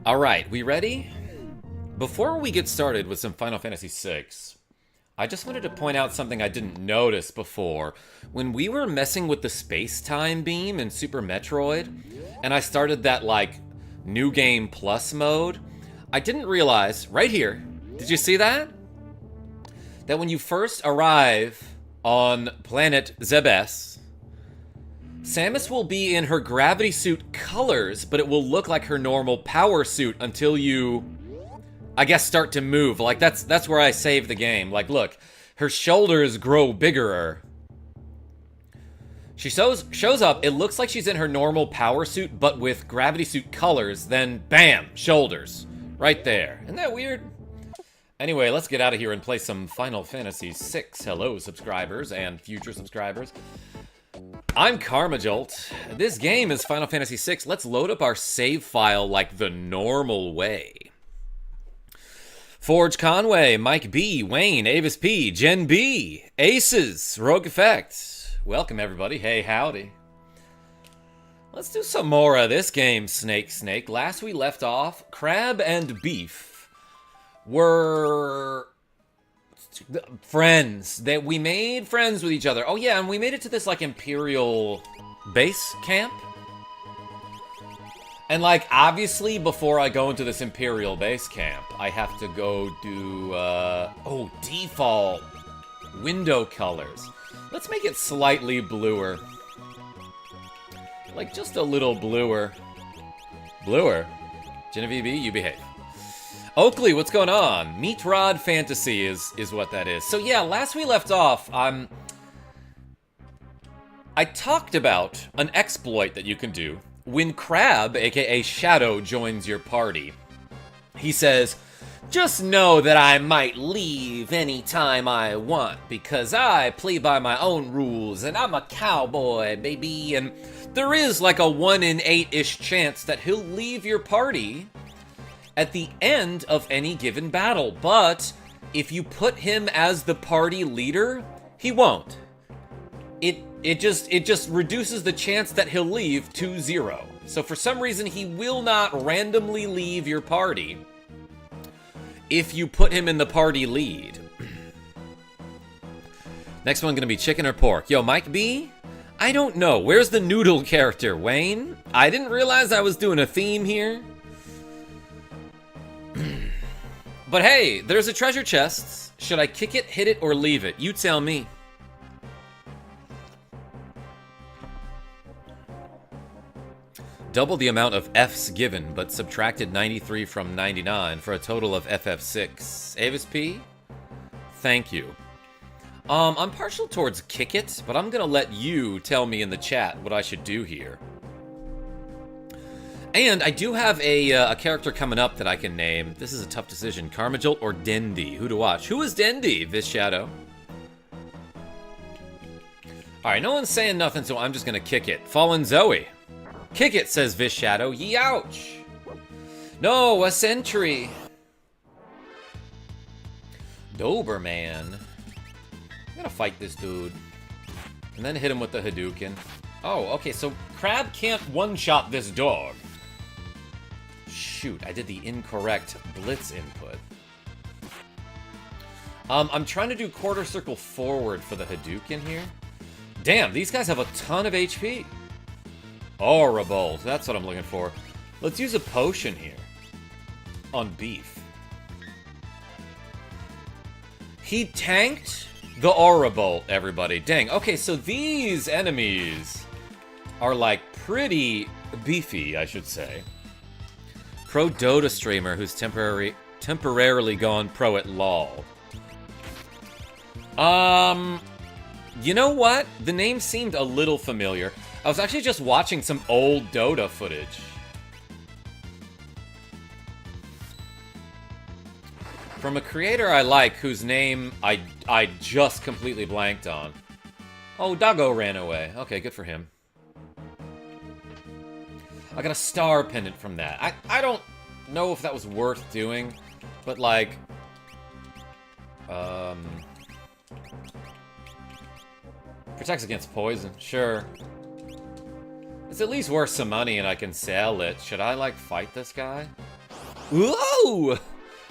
Alright, we ready? Before we get started with some Final Fantasy VI, I just wanted to point out something I didn't notice before. When we were messing with the space-time beam in Super Metroid, and I started that, like, New Game Plus mode, I didn't realize, right here, did you see that? That when you first arrive on planet Zebes, Samus will be in her gravity suit colors, but it will look like her normal power suit until you, I guess, start to move. Like, that's where I save the game. Like, look, her shoulders grow bigger. She shows up, it looks like she's in her normal power suit, but with gravity suit colors, then bam, shoulders. Right there. Isn't that weird? Anyway, let's get out of here and play some Final Fantasy VI. Hello, subscribers and future subscribers. I'm KarmaJolt. This game is Final Fantasy VI. Let's load up our save file like the normal way. Forge Conway, Mike B, Wayne, Avis P, Jen B, Aces, Rogue Effect. Welcome, everybody. Hey, howdy. Let's do some more of this game, Snake. Last we left off, Crab and Beef were friends. That we made friends with each other. Oh yeah, and we made it to this like Imperial base camp. And like obviously before I go into this Imperial base camp, I have to go do default window colors. Let's make it slightly bluer. Like just a little bluer. Bluer. Genevieve, you behave. Oakley, what's going on? Meat Rod Fantasy is what that is. So yeah, last we left off, I talked about an exploit that you can do when Crab, aka Shadow, joins your party. He says, just know that I might leave anytime I want, because I play by my own rules, and I'm a cowboy, baby, and there is like a 1 in 8-ish chance that he'll leave your party at the end of any given battle, but if you put him as the party leader, he won't. It just reduces the chance that he'll leave to 0. So for some reason, he will not randomly leave your party if you put him in the party lead. Next one gonna be chicken or pork. Yo, Mike B? I don't know. Where's the noodle character, Wayne? I didn't realize I was doing a theme here. But hey, there's a treasure chest. Should I kick it, hit it, or leave it? You tell me. Double the amount of F's given, but subtracted 93 from 99 for a total of FF6. Avis P? Thank you. I'm partial towards kick it, but I'm gonna let you tell me in the chat what I should do here. And I do have a character coming up that I can name. This is a tough decision. KarmaJolt or Dendi? Who to watch? Who is Dendi, Vis Shadow? Alright, no one's saying nothing, so I'm just gonna kick it. Fallen Zoe. Kick it, says Vis Shadow. Youch! No, a sentry. Doberman. I'm gonna fight this dude. And then hit him with the Hadouken. Oh, okay, so Crab can't one-shot this dog. Shoot, I did the incorrect blitz input. I'm trying to do quarter circle forward for the Hadouken here. Damn, these guys have a ton of HP. Horrible, that's what I'm looking for. Let's use a potion here. On Beef. He tanked the Aura Bolt, everybody. Dang, okay, so these enemies are like pretty beefy, I should say. Pro Dota streamer who's temporarily gone pro at LOL. You know what? The name seemed a little familiar. I was actually just watching some old Dota footage. From a creator I like, whose name I just completely blanked on. Oh, Doggo ran away. Okay, good for him. I got a star pendant from that. I don't know if that was worth doing, but like... Protects against poison, sure. It's at least worth some money and I can sell it. Should I, like, fight this guy? Whoa!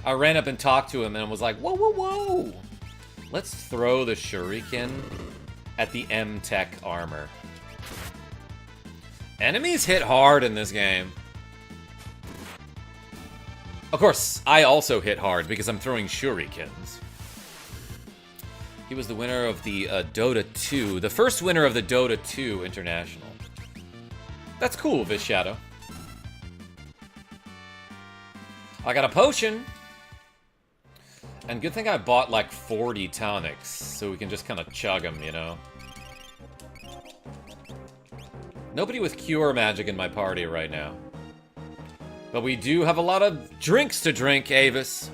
I ran up and talked to him and was like, whoa, whoa, whoa! Let's throw the shuriken at the M-Tech armor. Enemies hit hard in this game. Of course, I also hit hard because I'm throwing shurikens. He was the winner of the Dota 2, the first winner of the Dota 2 International. That's cool, Vish Shadow. I got a potion. And good thing I bought like 40 tonics, so we can just kind of chug them, you know? Nobody with cure magic in my party right now. But we do have a lot of drinks to drink, Avis.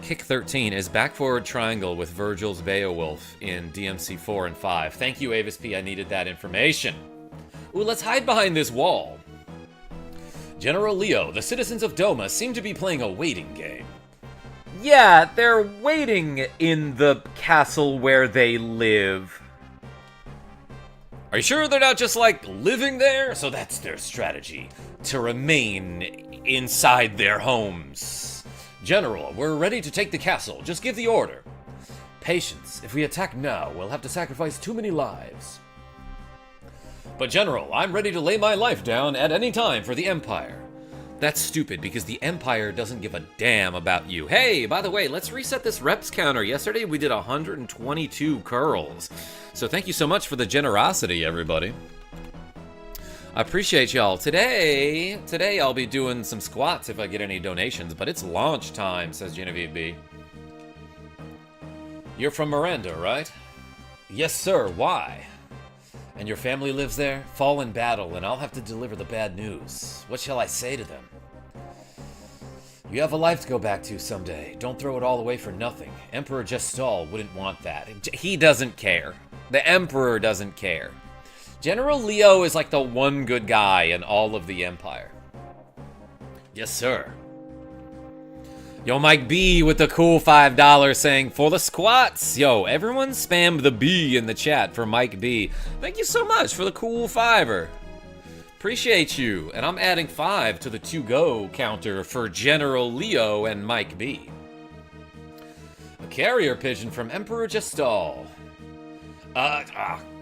Kick 13 is back forward triangle with Virgil's Beowulf in DMC 4 and 5. Thank you, Avis P. I needed that information. Ooh, let's hide behind this wall. General Leo, the citizens of Doma seem to be playing a waiting game. Yeah, they're waiting in the castle where they live. Are you sure they're not just, like, living there? So that's their strategy, to remain inside their homes. General, we're ready to take the castle. Just give the order. Patience. If we attack now, we'll have to sacrifice too many lives. But General, I'm ready to lay my life down at any time for the Empire. That's stupid, because the Empire doesn't give a damn about you. Hey, by the way, let's reset this reps counter. Yesterday we did 122 curls. So thank you so much for the generosity, everybody. I appreciate y'all. Today I'll be doing some squats if I get any donations, but it's launch time, says Genevieve B. You're from Miranda, right? Yes, sir. Why? And your family lives there? Fall in battle, and I'll have to deliver the bad news. What shall I say to them? You have a life to go back to someday. Don't throw it all away for nothing. Emperor Gestal wouldn't want that. He doesn't care. The Emperor doesn't care. General Leo is like the one good guy in all of the Empire. Yes, sir. Yo, Mike B with the cool $5 saying, for the squats. Yo, everyone spam the B in the chat for Mike B. Thank you so much for the cool $5. Appreciate you. And I'm adding 5 to the to-go counter for General Leo and Mike B. A carrier pigeon from Emperor Gestal.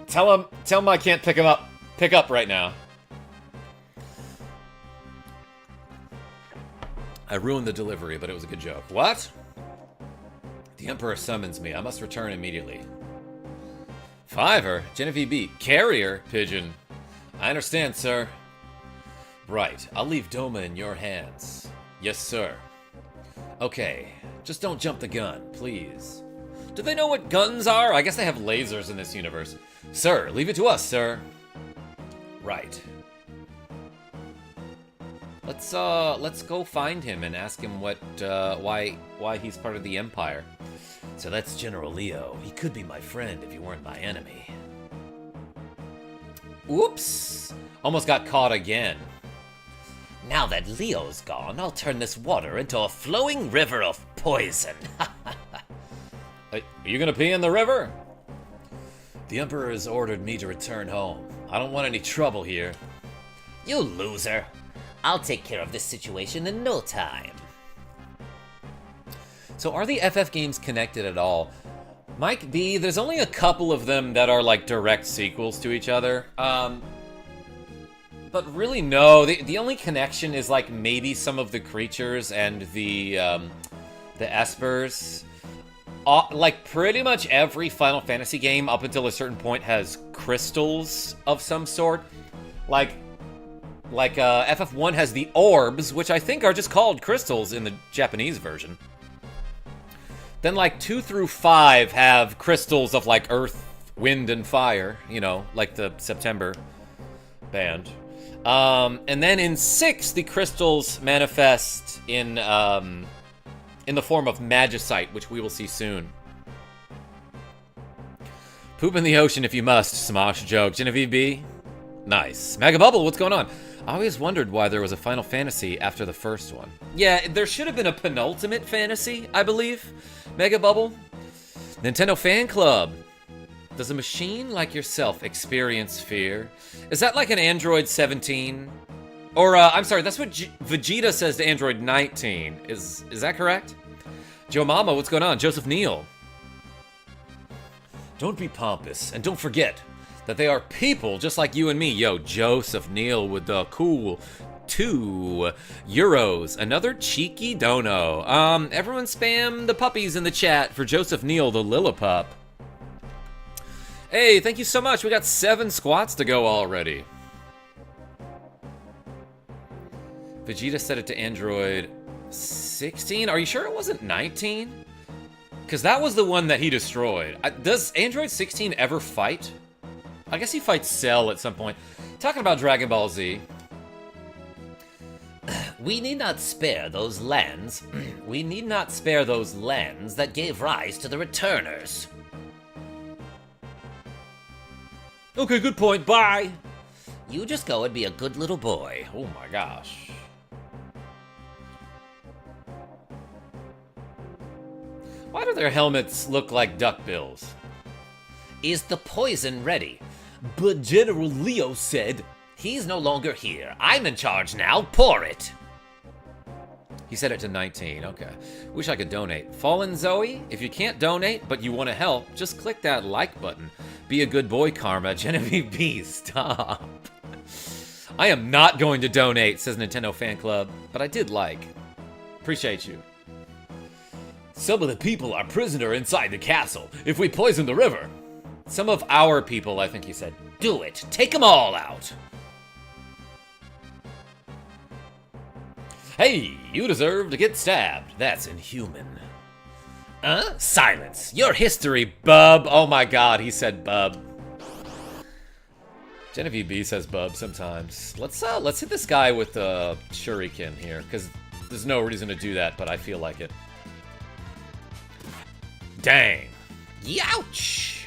Tell him I can't pick up right now. I ruined the delivery, but it was a good joke. What? The Emperor summons me. I must return immediately. $5? Genevieve B. Carrier pigeon. I understand, sir. Right. I'll leave Doma in your hands. Yes, sir. Okay. Just don't jump the gun, please. Do they know what guns are? I guess they have lasers in this universe. Sir, leave it to us, sir. Right. Let's go find him and ask him what, why he's part of the Empire. So that's General Leo. He could be my friend if he weren't my enemy. Oops! Almost got caught again. Now that Leo's gone, I'll turn this water into a flowing river of poison. Are you gonna pee in the river? The Emperor has ordered me to return home. I don't want any trouble here. You loser. I'll take care of this situation in no time. So are the FF games connected at all? Mike B, there's only a couple of them that are like direct sequels to each other. But really no, the only connection is like maybe some of the creatures and the espers. Like pretty much every Final Fantasy game up until a certain point has crystals of some sort. Like FF1 has the orbs, which I think are just called crystals in the Japanese version. Then like 2 through 5 have crystals of like earth, wind, and fire, you know, like the September band. And then in 6, the crystals manifest in the form of magicite, which we will see soon. Poop in the ocean if you must, Smosh joke. Genevieve B? Nice. Mega Bubble, what's going on? I always wondered why there was a Final Fantasy after the first one. Yeah, there should have been a penultimate fantasy, I believe. Mega Bubble. Nintendo Fan Club. Does a machine like yourself experience fear? Is that like an Android 17 Or, I'm sorry, that's what Vegeta says to Android 19. Is that correct? Joe Mama, what's going on? Joseph Neal. Don't be pompous, and don't forget that they are people just like you and me. Yo, Joseph Neal with the cool €2. Another cheeky dono. Everyone spam the puppies in the chat for Joseph Neal, the Lillipup. Hey, thank you so much. We got 7 squats to go already. Vegeta set it to Android 16. Are you sure it wasn't 19? Because that was the one that he destroyed. Does Android 16 ever fight? I guess he fights Cell at some point. Talking about Dragon Ball Z. We need not spare those lands. We need not spare those lands that gave rise to the returners. Okay, good point. Bye. You just go and be a good little boy. Oh my gosh. Why do their helmets look like duckbills? Is the poison ready? But General Leo said, he's no longer here. I'm in charge now. Pour it. He set it to 19. Okay. Wish I could donate. Fallen Zoe, if you can't donate, but you want to help, just click that like button. Be a good boy, Karma. Genevieve B, stop. I am not going to donate, says Nintendo Fan Club, but I did like. Appreciate you. Some of the people are prisoner inside the castle. If we poison the river. Some of our people, I think he said. Do it. Take them all out. Hey, you deserve to get stabbed. That's inhuman. Silence. Your history, bub. Oh my god, he said bub. Genevieve B says bub sometimes. Let's hit this guy with the shuriken here, because there's no reason to do that, but I feel like it. Dang. Youch!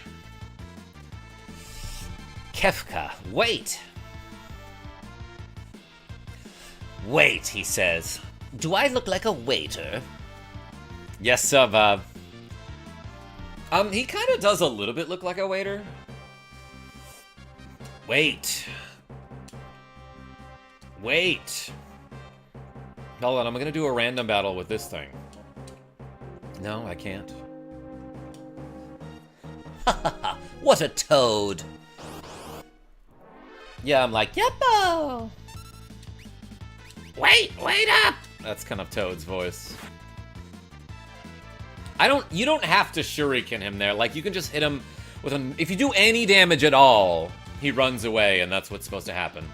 Kefka, wait. Wait, he says. Do I look like a waiter? Yes, sir, Bob. He kind of does a little bit look like a waiter. Wait. Wait. Hold on, I'm gonna do a random battle with this thing. No, I can't. What a toad. Yeah, I'm like, yeppo. Wait up. That's kind of Toad's voice. You don't have to shuriken him there. Like, you can just hit him with him. If you do any damage at all, he runs away, and that's what's supposed to happen.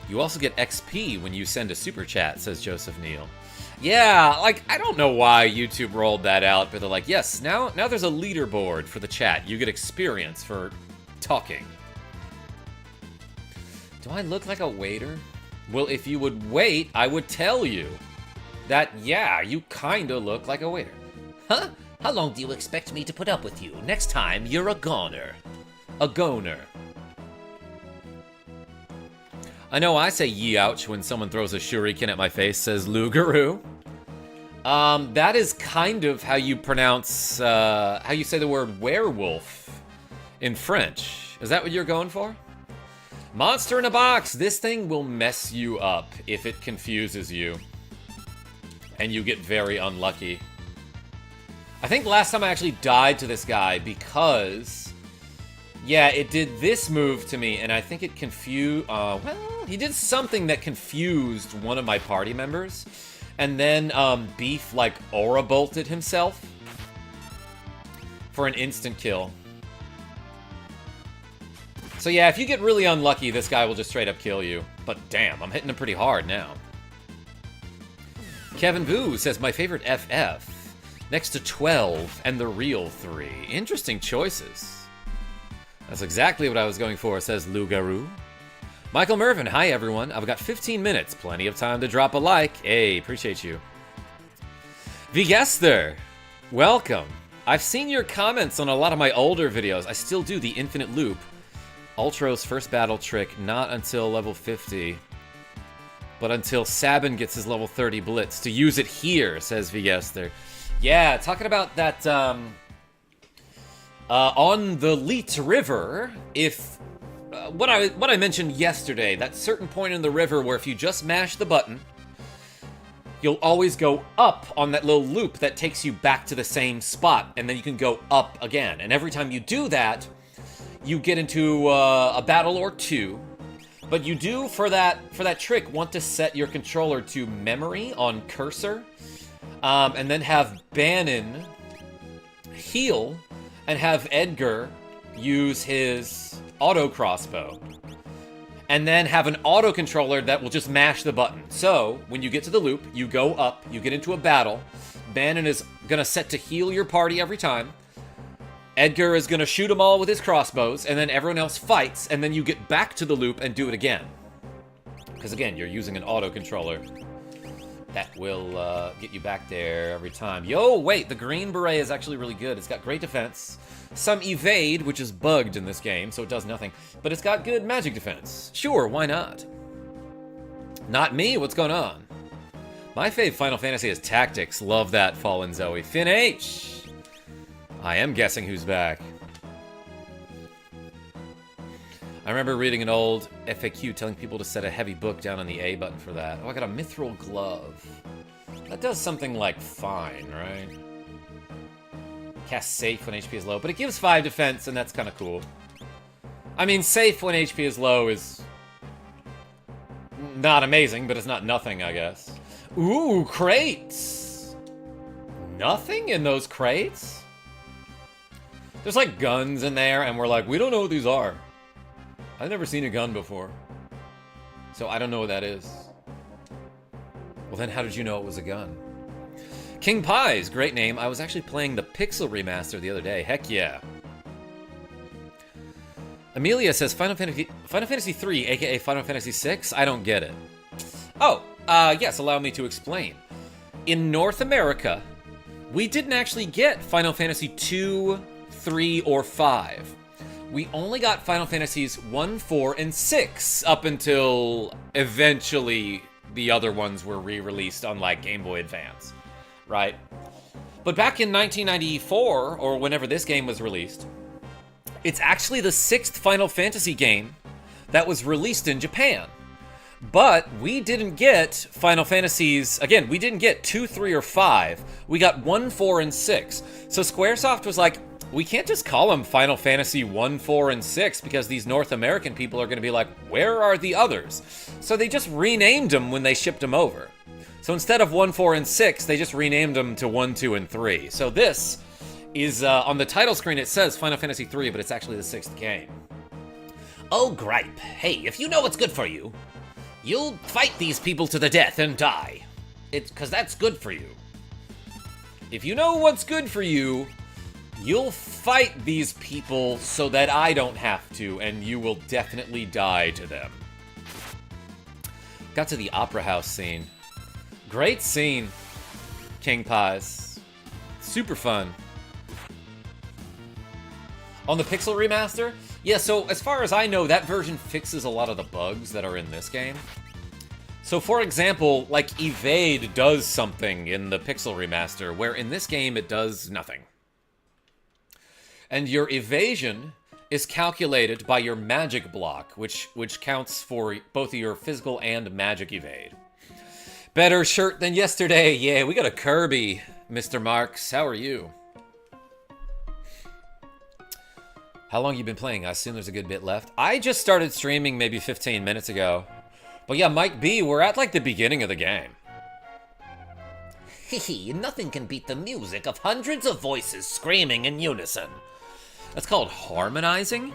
You also get XP when you send a super chat, says Joseph Neal. Yeah, like, I don't know why YouTube rolled that out, but they're like, yes, now there's a leaderboard for the chat. You get experience for talking. Do I look like a waiter? Well, if you would wait, I would tell you that, yeah, you kinda look like a waiter. Huh? How long do you expect me to put up with you? Next time, you're a goner. A goner. I know I say ye-ouch when someone throws a shuriken at my face, says Lugaroo. That is kind of how you pronounce, how you say the word werewolf in French. Is that what you're going for? Monster in a box! This thing will mess you up if it confuses you. And you get very unlucky. I think last time I actually died to this guy because... yeah, it did this move to me, and I think it confused... well, he did something that confused one of my party members. And then, Beef, like, aura bolted himself for an instant kill. So yeah, if you get really unlucky, this guy will just straight up kill you. But damn, I'm hitting him pretty hard now. Kevin Boo says, my favorite FF. Next to 12 and the real 3. Interesting choices. That's exactly what I was going for, says Lugaroo. Michael Mervin, hi everyone. I've got 15 minutes, plenty of time to drop a like. Hey, appreciate you. Vigester, welcome. I've seen your comments on a lot of my older videos. I still do the infinite loop. Ultro's first battle trick, not until level 50. But until Sabin gets his level 30 blitz. To use it here, says Vigester. Yeah, talking about that, on the Leet River, if what I mentioned yesterday, that certain point in the river where if you just mash the button, you'll always go up on that little loop that takes you back to the same spot, and then you can go up again. And every time you do that, you get into a battle or two. But you do, for that trick, want to set your controller to memory on cursor, and then have Bannon heal, and have Edgar use his auto crossbow. And then have an auto controller that will just mash the button. So, when you get to the loop, you go up, you get into a battle. Bannon is gonna set to heal your party every time. Edgar is gonna shoot them all with his crossbows, and then everyone else fights, and then you get back to the loop and do it again. Because again, you're using an auto controller that will get you back there every time. Yo, wait, the green beret is actually really good. It's got great defense. Some evade, which is bugged in this game, so it does nothing. But it's got good magic defense. Sure, why not? Not me, what's going on? My fave Final Fantasy is Tactics. Love that, Fallen Zoe. Finn H! I am guessing who's back. I remember reading an old FAQ telling people to set a heavy book down on the A button for that. Oh, I got a mithril glove. That does something like fine, right? Cast safe when HP is low, but it gives 5 defense, and that's kind of cool. I mean, safe when HP is low is not amazing, but it's not nothing, I guess. Ooh, crates! Nothing in those crates? There's like guns in there, and we're like, we don't know what these are. I've never seen a gun before. So I don't know what that is. Well then, how did you know it was a gun? King Pies, great name. I was actually playing the Pixel remaster the other day. Heck yeah. Amelia says Final Fantasy 3, aka Final Fantasy 6. I don't get it. Oh, yes, allow me to explain. In North America, we didn't actually get Final Fantasy 2, 3, or 5. We only got Final Fantasies 1, 4, and 6 up until eventually the other ones were re-released on like Game Boy Advance. Right? But back in 1994, or whenever this game was released, it's actually the 6th Final Fantasy game that was released in Japan. But we didn't get Final Fantasies, again, we didn't get 2, 3, or 5. We got 1, 4, and 6. So Squaresoft was like, we can't just call them Final Fantasy 1, 4, and 6 because these North American people are going to be like, where are the others? So they just renamed them when they shipped them over. So instead of 1, 4, and 6, they just renamed them to 1, 2, and 3. So this is, on the title screen it says Final Fantasy 3, but it's actually the 6th game. Oh, gripe. Hey, if you know what's good for you, you'll fight these people to the death and die. It's 'cause that's good for you. If you know what's good for you, you'll fight these people so that I don't have to, and you will definitely die to them. Got to the Opera House scene. Great scene, King Pies. Super fun. On the Pixel remaster? Yeah, so as far as I know, that version fixes a lot of the bugs that are in this game. So for example, like evade does something in the Pixel remaster, where in this game it does nothing. And your evasion is calculated by your magic block, which counts for both your physical and magic evade. Better shirt than yesterday. Yeah, we got a Kirby, Mr. Marks. How are you? How long you been playing? I assume there's a good bit left. I just started streaming maybe 15 minutes ago. But yeah, Mike B, we're at like the beginning of the game. Hehe, nothing can beat the music of hundreds of voices screaming in unison. That's called harmonizing?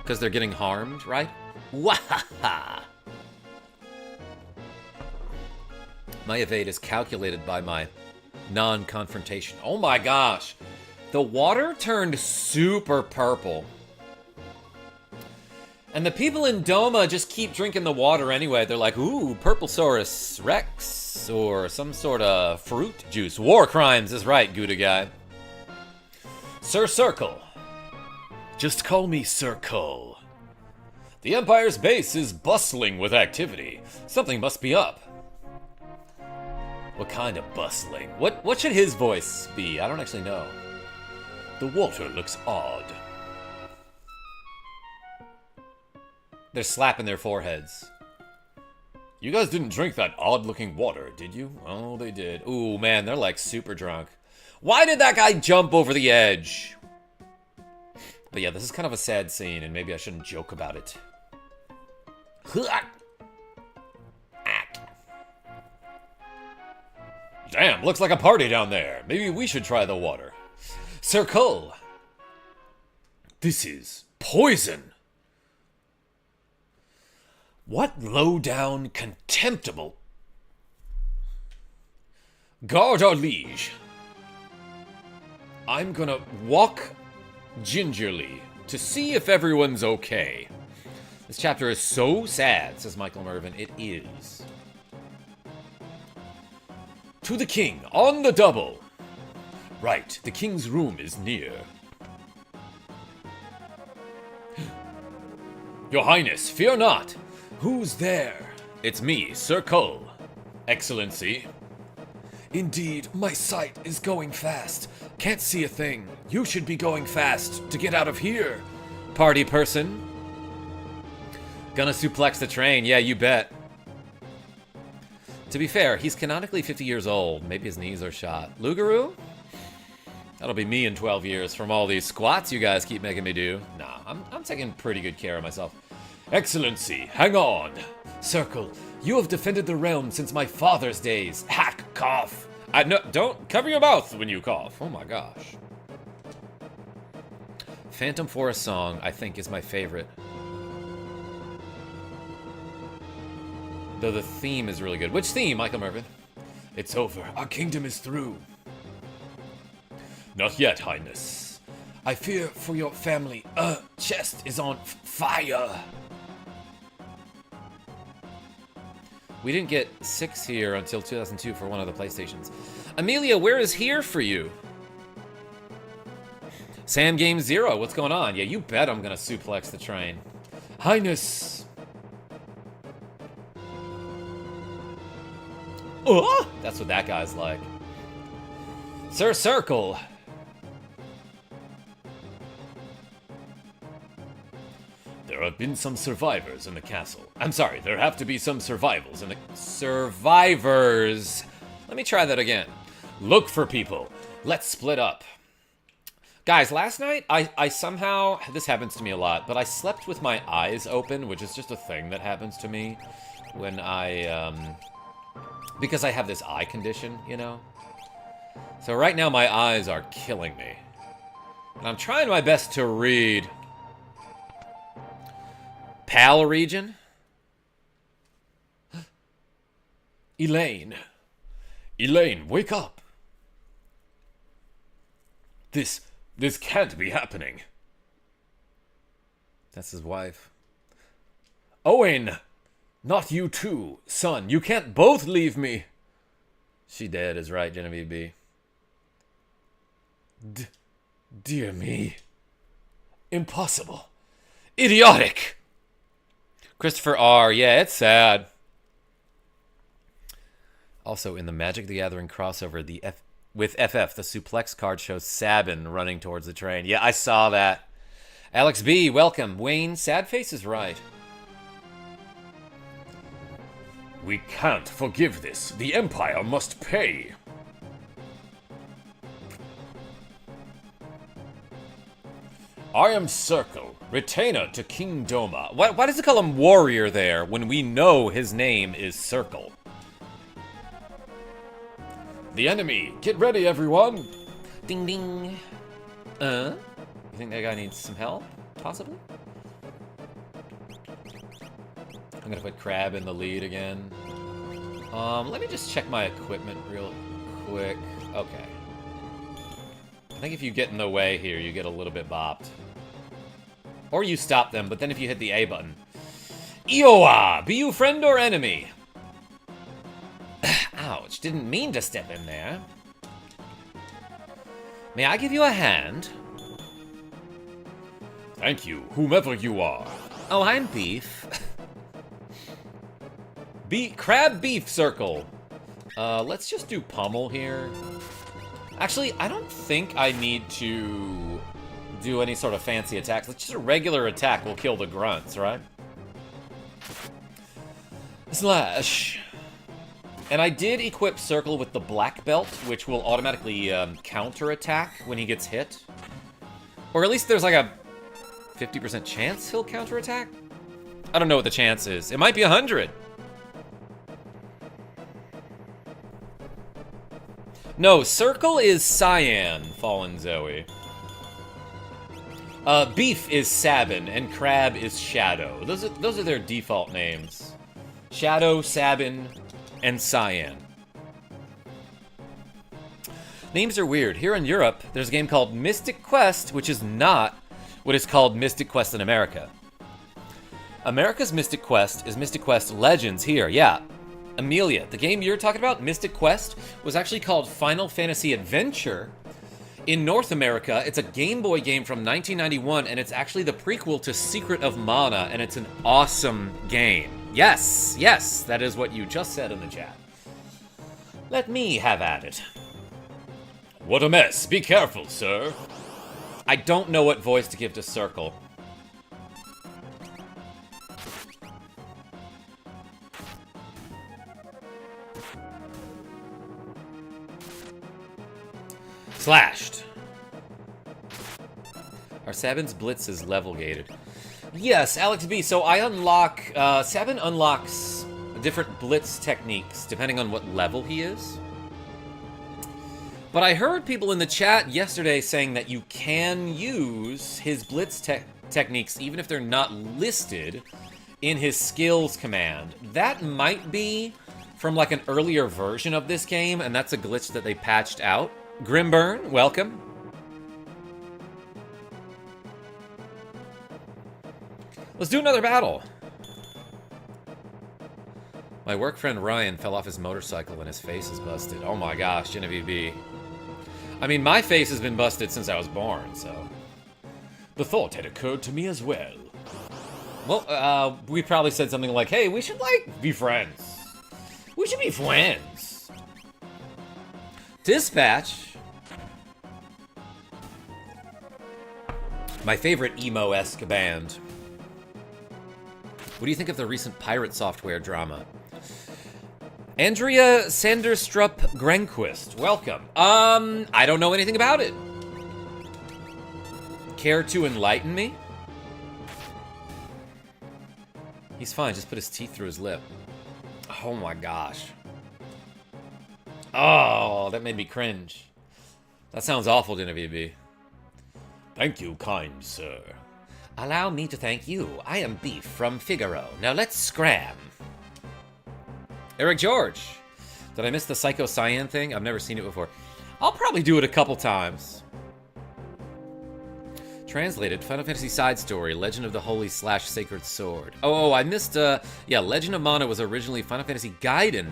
Because they're getting harmed, right? Wahaha! My evade is calculated by my non-confrontation. Oh my gosh! The water turned super purple. And the people in Doma just keep drinking the water anyway. They're like, ooh, Purplesaurus Rex, or some sort of fruit juice. War crimes is right, Gouda guy. Sir Circle. Just call me Circle. The Empire's base is bustling with activity. Something must be up. What kind of bustling? What should his voice be? I don't actually know. The water looks odd. They're slapping their foreheads. You guys didn't drink that odd-looking water, did you? Oh, they did. Ooh, man, they're like super drunk. Why did that guy jump over the edge? But yeah, this is kind of a sad scene, and maybe I shouldn't joke about it. Damn, looks like a party down there. Maybe we should try the water. Circle. This is poison. What low-down, contemptible... Guard our liege. I'm gonna walk gingerly to see if everyone's okay. This chapter is so sad, says Michael Mervyn. It is. To the king, on the double. Right, the king's room is near. Your Highness, fear not. Who's there? It's me, Sir Cole. Excellency. Indeed, my sight is going fast. Can't see a thing. You should be going fast to get out of here. Party person. Gonna suplex the train. Yeah, you bet. To be fair, he's canonically 50 years old. Maybe his knees are shot. Lugaroo? That'll be me in 12 years from all these squats you guys keep making me do. Nah, I'm taking pretty good care of myself. Excellency, hang on. Circle, you have defended the realm since my father's days. Hack, cough. No, don't cover your mouth when you cough. Oh my gosh. Phantom Forest song, I think, is my favorite. Though the theme is really good. Which theme, Michael Mervyn? It's over. Our kingdom is through. Not yet, Highness. I fear for your family. Chest is on fire. We didn't get 6 here until 2002 for one of the PlayStations. Amelia, where is here for you? Sam Game Zero, what's going on? Yeah, you bet I'm gonna suplex the train. Highness. Oh, that's what that guy's like. Sir Circle. There have been some survivors in the castle. I'm sorry, there have to be some survivals in the... Survivors. Let me try that again. Look for people. Let's split up. Guys, last night, I somehow... This happens to me a lot, but I slept with my eyes open, which is just a thing that happens to me when I... Because I have this eye condition, you know? So right now, my eyes are killing me. And I'm trying my best to read... PAL region? Elaine. Elaine, wake up. This can't be happening. That's his wife. Owen! Not you too, son. You can't both leave me. She dead is right, Genevieve B. Dear me. Impossible. Idiotic! Christopher R. Yeah, it's sad. Also, in the Magic the Gathering crossover, with FF, the suplex card shows Sabin running towards the train. Yeah, I saw that. Alex B, welcome. Wayne, sad face is right. We can't forgive this. The Empire must pay. I am Circle, retainer to King Doma. Why does it call him Warrior there when we know his name is Circle? The enemy! Get ready, everyone! Ding ding. You think that guy needs some help? Possibly? I'm gonna put Crab in the lead again. Let me just check my equipment real quick. Okay. I think if you get in the way here, you get a little bit bopped. Or you stop them, but then if you hit the A button. Iowa! Be you friend or enemy? Ouch, didn't mean to step in there. May I give you a hand? Thank you, whomever you are. Oh, I'm Beef. Crab Beef Circle. Let's just do Pummel here. Actually, I don't think I need to do any sort of fancy attacks. Just a regular attack will kill the grunts, right? Slash. And I did equip Circle with the black belt, which will automatically counter-attack when he gets hit. Or at least there's like a 50% chance he'll counter-attack? I don't know what the chance is. It might be 100. No, Circle is Cyan, Fallen Zoe. Beef is Sabin, and Crab is Shadow. Those are their default names. Shadow, Sabin, and Cyan. Names are weird. Here in Europe, there's a game called Mystic Quest, which is not what is called Mystic Quest in America. America's Mystic Quest is Mystic Quest Legends here, yeah. Amelia, the game you're talking about, Mystic Quest, was actually called Final Fantasy Adventure. In North America, it's a Game Boy game from 1991, and it's actually the prequel to Secret of Mana, and it's an awesome game. Yes, yes, that is what you just said in the chat. Let me have at it. What a mess. Be careful, sir. I don't know what voice to give to Circle. Slashed. Are Sabin's blitzes level gated? Yes, Alex B. So I unlock, Sabin unlocks different blitz techniques depending on what level he is. But I heard people in the chat yesterday saying that you can use his blitz techniques even if they're not listed in his skills command. That might be from like an earlier version of this game, and that's a glitch that they patched out. Grimburn, welcome. Let's do another battle. My work friend Ryan fell off his motorcycle and his face is busted. Oh my gosh, Genevieve B. I mean, my face has been busted since I was born, so... The thought had occurred to me as well. Well, we probably said something like, hey, we should, like, be friends. We should be friends. Dispatch. My favorite emo-esque band. What do you think of the recent pirate software drama? Andrea Sanderstrup Grenquist, welcome. I don't know anything about it. Care to enlighten me? He's fine, just put his teeth through his lip. Oh my gosh. Oh, that made me cringe. That sounds awful, Genevieve B. Thank you, kind sir. Allow me to thank you. I am Beef from Figaro. Now let's scram. Eric George. Did I miss the Psycho Cyan thing? I've never seen it before. I'll probably do it a couple times. Translated, Final Fantasy Side Story, Legend of the Holy / Sacred Sword. Oh, I missed, yeah, Legend of Mana was originally Final Fantasy Gaiden,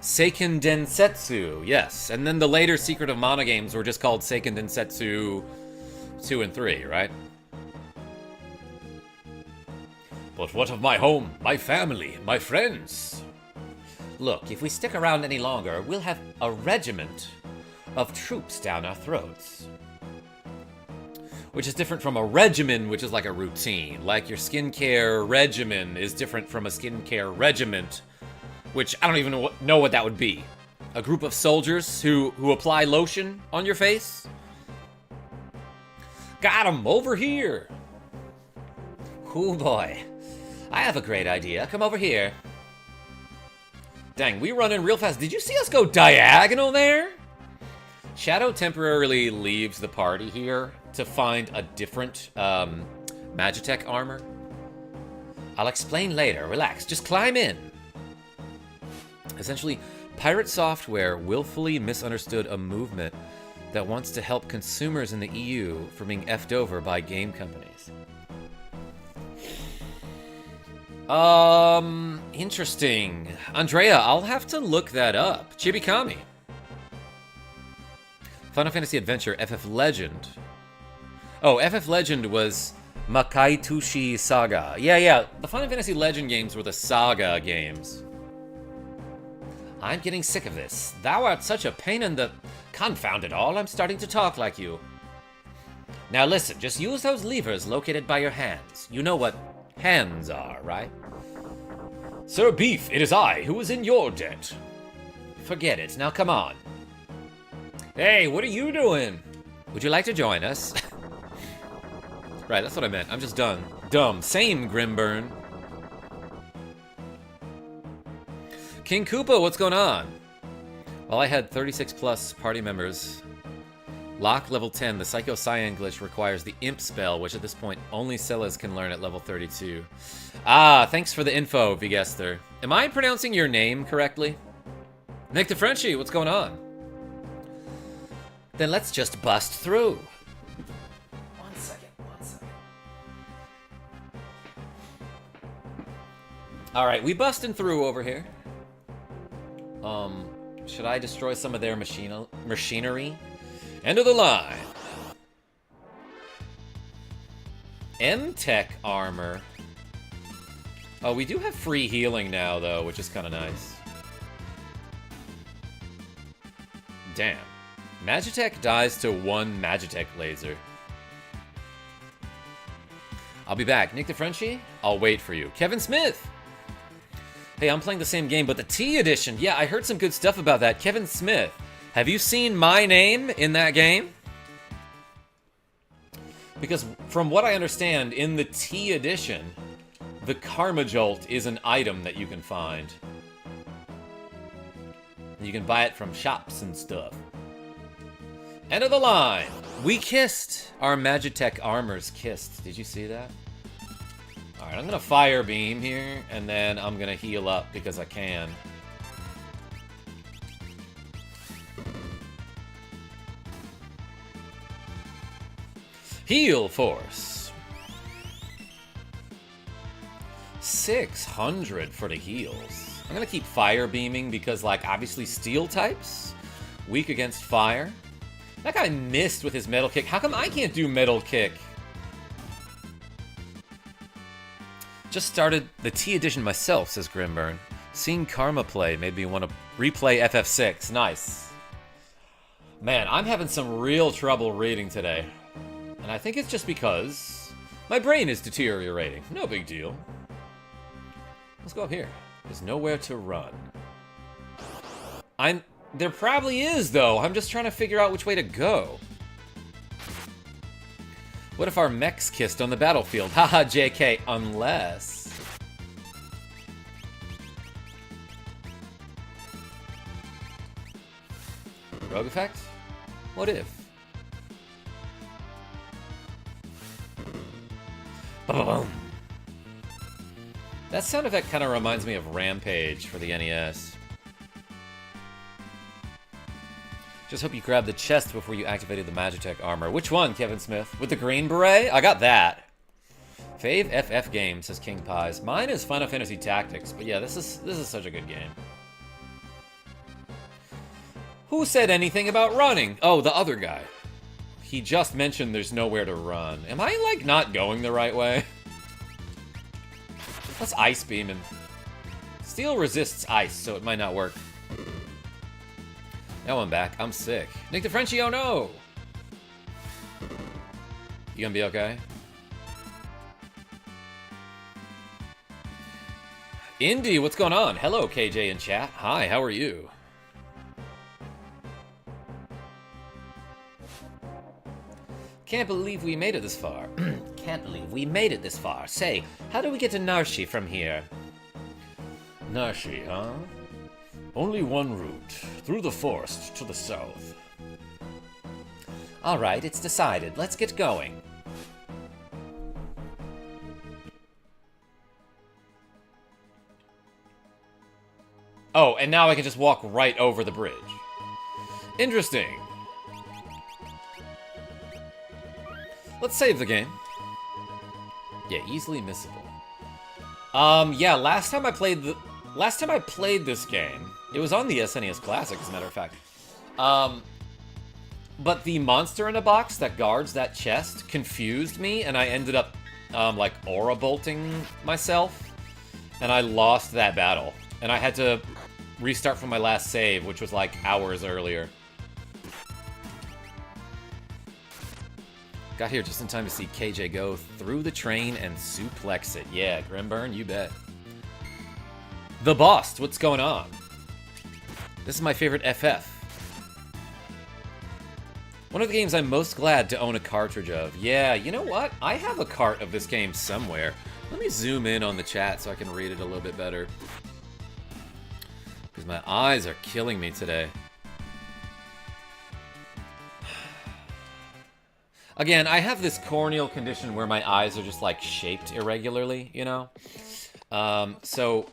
Seiken Densetsu, yes. And then the later Secret of Mana games were just called Seiken Densetsu 2 and 3, right? But what of my home, my family, my friends? Look, if we stick around any longer, we'll have a regiment of troops down our throats. Which is different from a regimen, which is like a routine. Like your skincare regimen is different from a skincare regiment, which I don't even know what that would be. A group of soldiers who apply lotion on your face? Got 'em over here. Oh boy. I have a great idea. Come over here. Dang, we running real fast. Did you see us go diagonal there? Shadow temporarily leaves the party here to find a different Magitech armor. I'll explain later. Relax. Just climb in. Essentially, pirate software willfully misunderstood a movement that wants to help consumers in the EU from being effed over by game companies. Interesting. Andrea, I'll have to look that up. Chibikami. Final Fantasy Adventure FF Legend. Oh, FF Legend was Makaitushi Saga. Yeah. The Final Fantasy Legend games were the Saga games. I'm getting sick of this. Thou art such a pain in the... Confound it all, I'm starting to talk like you. Now listen, just use those levers located by your hands. You know what hands are, right? Sir Beef, it is I who is in your debt. Forget it. Now come on. Hey, what are you doing? Would you like to join us? Right, that's what I meant. I'm just done. Dumb. Same, Grimburn. King Koopa, what's going on? Well, I had 36 plus party members. Lock level 10. The Psycho Cyan glitch requires the Imp spell, which at this point only Sellers can learn at level 32. Ah, thanks for the info, Vigester. Am I pronouncing your name correctly? Nick the Frenchie, what's going on? Then let's just bust through. One second. Alright, we busting through over here. Should I destroy some of their machinery? End of the line. M-Tech armor. Oh, we do have free healing now, though, which is kind of nice. Damn. Magitech dies to one Magitech laser. I'll be back. Nick the Frenchie? I'll wait for you. Kevin Smith! Hey, I'm playing the same game, but the T edition. Yeah, I heard some good stuff about that. Kevin Smith, have you seen my name in that game? Because from what I understand, in the T edition, the KarmaJolt is an item that you can find. You can buy it from shops and stuff. End of the line. We kissed. Our Magitech armors kissed. Did you see that? Alright, I'm gonna fire beam here, and then I'm gonna heal up because I can. Heal force. 600 for the heals. I'm gonna keep fire beaming because, like, obviously steel types, weak against fire. That guy missed with his metal kick. How come I can't do metal kick? Just started the T edition myself, says Grimburn. Seeing Karma play made me want to replay FF6. Nice. Man, I'm having some real trouble reading today. And I think it's just because my brain is deteriorating. No big deal. Let's go up here. There's nowhere to run. There probably is, though. I'm just trying to figure out which way to go. What if our mechs kissed on the battlefield? Haha, JK, unless... Rogue effect? What if? Ba-ba-boom. That sound effect kind of reminds me of Rampage for the NES. Just hope you grabbed the chest before you activated the Magitech armor. Which one, Kevin Smith? With the green beret? I got that. Fave FF game, says King Pies. Mine is Final Fantasy Tactics, but yeah, this is such a good game. Who said anything about running? Oh, the other guy. He just mentioned there's nowhere to run. Am I, like, not going the right way? Let's ice beam him. Steel resists ice, so it might not work. Now I'm back. I'm sick. Nick the Frenchie, oh no! You gonna be okay? Indy, what's going on? Hello, KJ in chat. Hi, how are you? Can't believe we made it this far. Can't believe we made it this far. Say, how do we get to Narshi from here? Narshi, huh? Only one route, through the forest to the south. All right, it's decided. Let's get going. Oh, and now I can just walk right over the bridge. Interesting. Let's save the game. Yeah, easily missable. Yeah, last time I played this game, it was on the SNES Classic, as a matter of fact. But the monster in a box that guards that chest confused me, and I ended up, like, aura bolting myself, and I lost that battle. And I had to restart from my last save, which was, like, hours earlier. Got here just in time to see KJ go through the train and suplex it. Yeah, Grimburn, you bet. The Boss, what's going on? This is my favorite FF. One of the games I'm most glad to own a cartridge of. Yeah, you know what? I have a cart of this game somewhere. Let me zoom in on the chat so I can read it a little bit better. Because my eyes are killing me today. Again, I have this corneal condition where my eyes are just like shaped irregularly, you know? So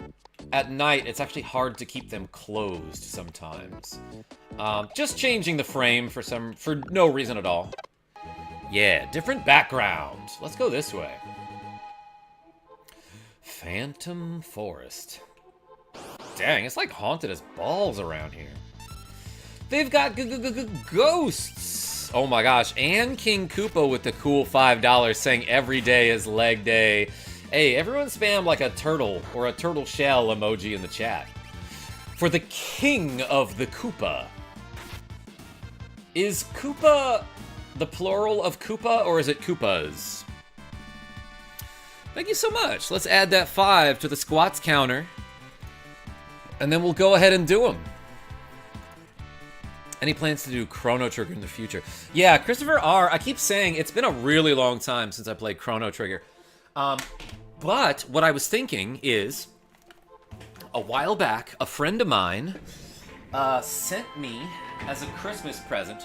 at night, it's actually hard to keep them closed sometimes. Just changing the frame for no reason at all. Yeah, different background. Let's go this way. Phantom Forest. Dang, it's like haunted as balls around here. They've got ghosts. Oh my gosh, and King Koopa with the cool $5 saying every day is leg day. Hey, everyone spam like a turtle or a turtle shell emoji in the chat. For the king of the Koopa. Is Koopa the plural of Koopa, or is it Koopas? Thank you so much. Let's add that 5 to the squats counter. And then we'll go ahead and do them. Any plans to do Chrono Trigger in the future? Yeah, Christopher R. I keep saying it's been a really long time since I played Chrono Trigger. But what I was thinking is, a while back, a friend of mine sent me, as a Christmas present,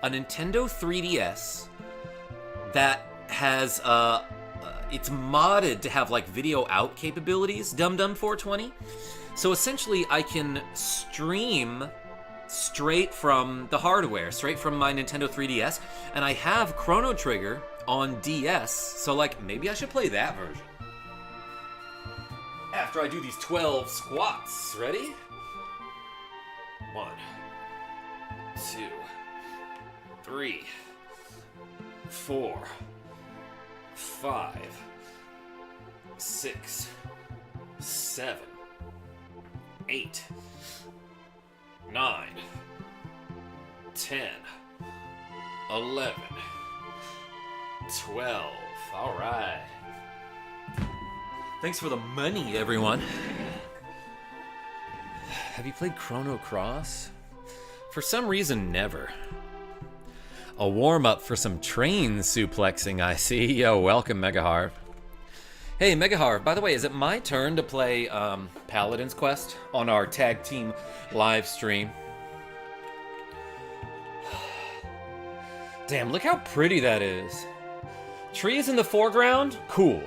a Nintendo 3DS that has, it's modded to have, like, video out capabilities, Dum Dum 420. So essentially, I can stream straight from the hardware, straight from my Nintendo 3DS, and I have Chrono Trigger on DS, so, like, maybe I should play that version. After I do these 12 squats. Ready? 1, 2, 3, 4, 5, 6, 7, 8, 9, 10, 11, 12. All right. Thanks for the money, everyone. Have you played Chrono Cross? For some reason, never. A warm-up for some train suplexing, I see. Yo, welcome, Megaharv. Hey, Megaharv, by the way, is it my turn to play Paladin's Quest on our tag team live stream? Damn, look how pretty that is. Trees in the foreground? Cool.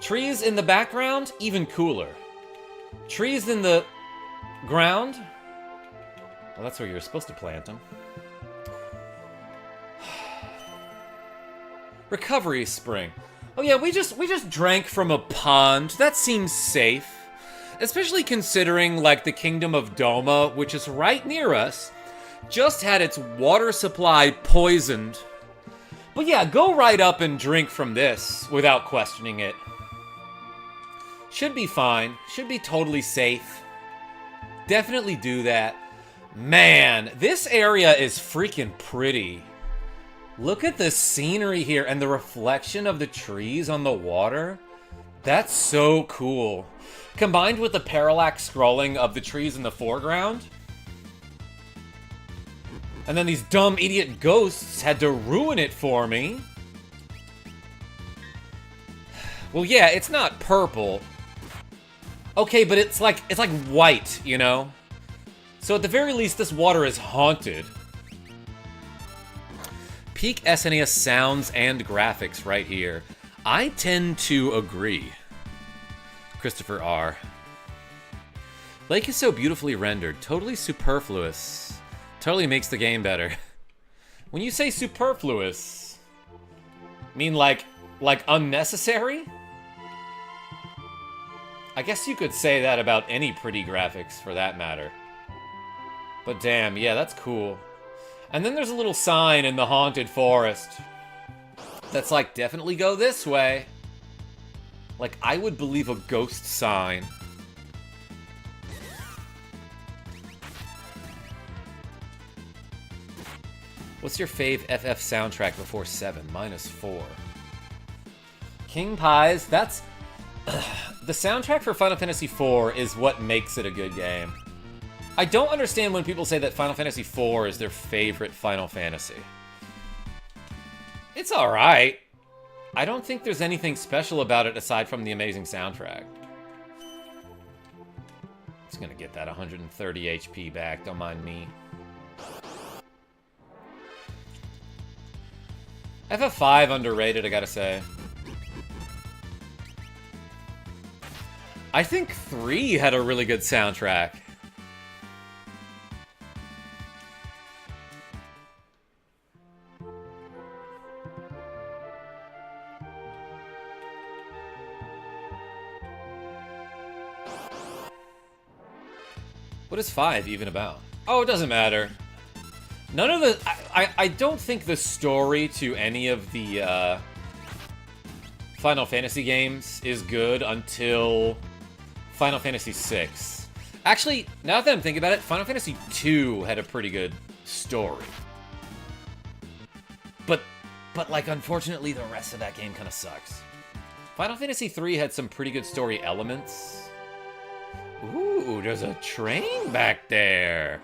Trees in the background? Even cooler. Trees in the ground? Well, that's where you're supposed to plant them. Recovery spring. Oh yeah, we just drank from a pond. That seems safe. Especially considering, like, the Kingdom of Doma, which is right near us, just had its water supply poisoned. But yeah, go right up and drink from this without questioning it. Should be fine. Should be totally safe. Definitely do that. Man, this area is freaking pretty. Look at the scenery here and the reflection of the trees on the water. That's so cool. Combined with the parallax scrolling of the trees in the foreground. And then these dumb idiot ghosts had to ruin it for me. Well, yeah, it's not purple. Okay, but it's like white, you know? So at the very least, this water is haunted. Peak SNES sounds and graphics right here. I tend to agree. Christopher R. Lake is so beautifully rendered. Totally superfluous. Totally makes the game better. When you say superfluous, mean like unnecessary? I guess you could say that about any pretty graphics for that matter. But damn, yeah, that's cool. And then there's a little sign in the haunted forest that's like, definitely go this way. Like, I would believe a ghost sign. What's your fave FF soundtrack before 7? Mine is 4. King Pies, that's... The soundtrack for Final Fantasy IV is what makes it a good game. I don't understand when people say that Final Fantasy IV is their favorite Final Fantasy. It's alright. I don't think there's anything special about it aside from the amazing soundtrack. Just gonna get that 130 HP back, don't mind me. FF5 underrated, I gotta say. I think 3 had a really good soundtrack. What is 5 even about? Oh, it doesn't matter. None of the... I don't think the story to any of the Final Fantasy games is good until Final Fantasy VI. Actually, now that I'm thinking about it, Final Fantasy II had a pretty good story. But like, unfortunately, the rest of that game kind of sucks. Final Fantasy III had some pretty good story elements. Ooh, there's a train back there.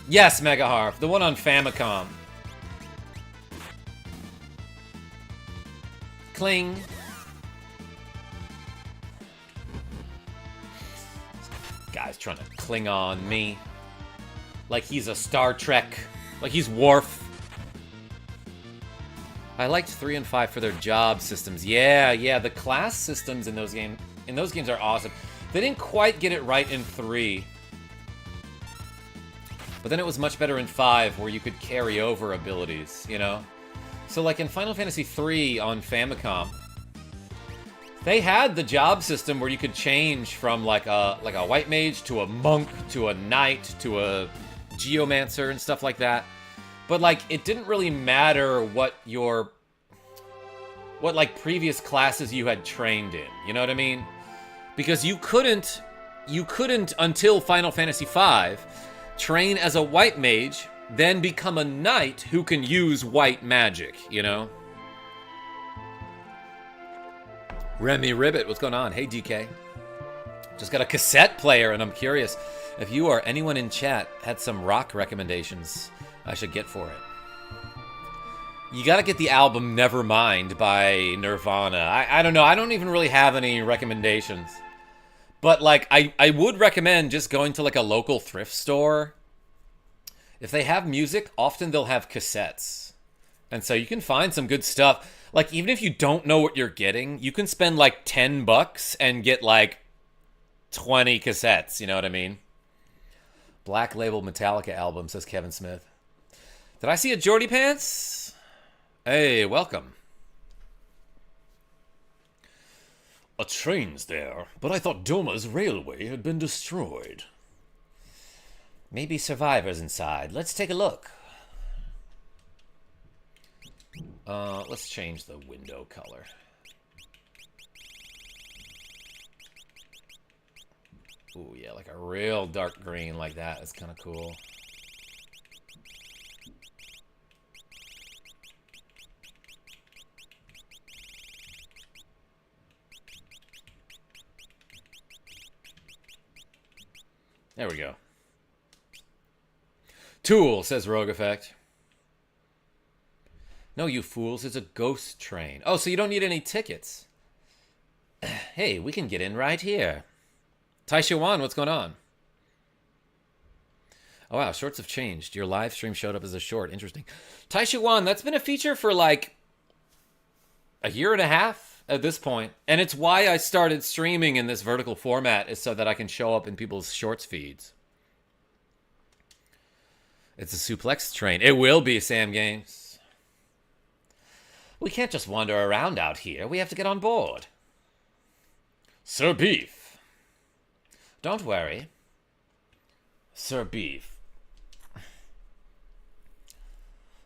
Yes, Mega Harp, the one on Famicom. Cling. This guy's trying to cling on me. Like he's a Star Trek. Like he's Worf. I liked 3 and 5 for their job systems. Yeah, the class systems in those games are awesome. They didn't quite get it right in 3. But then it was much better in 5, where you could carry over abilities, you know? So like in Final Fantasy 3 on Famicom, they had the job system where you could change from like a white mage to a monk to a knight to a geomancer and stuff like that. But like it didn't really matter what like previous classes you had trained in, you know what I mean? Because you couldn't until Final Fantasy V train as a white mage, then become a knight who can use white magic, you know? Remy Ribbit, what's going on? Hey, DK. Just got a cassette player, and I'm curious if you or anyone in chat had some rock recommendations I should get for it. You gotta get the album Nevermind by Nirvana. I don't know, I don't even really have any recommendations. But, like, I would recommend just going to, like, a local thrift store. If they have music, often they'll have cassettes. And so you can find some good stuff. Like, even if you don't know what you're getting, you can spend, like, $10 and get, like, 20 cassettes. You know what I mean? Black Label Metallica album, says Kevin Smith. Did I see a Jordy Pants? Hey, welcome. A train's there, but I thought Doma's railway had been destroyed. Maybe survivors inside. Let's take a look. Let's change the window color. Ooh, yeah, like a real dark green like that. That's kind of cool. There we go. Tool, says Rogue Effect. No, you fools, it's a ghost train. Oh, so you don't need any tickets. Hey, we can get in right here. Taisha Wan, what's going on? Oh, wow, shorts have changed. Your live stream showed up as a short. Interesting. Taisha Wan, that's been a feature for like a year and a half at this point. And it's why I started streaming in this vertical format, is so that I can show up in people's shorts feeds. It's a suplex train. It will be, Sam Games. We can't just wander around out here. We have to get on board. Sir Beef. Don't worry. Sir Beef.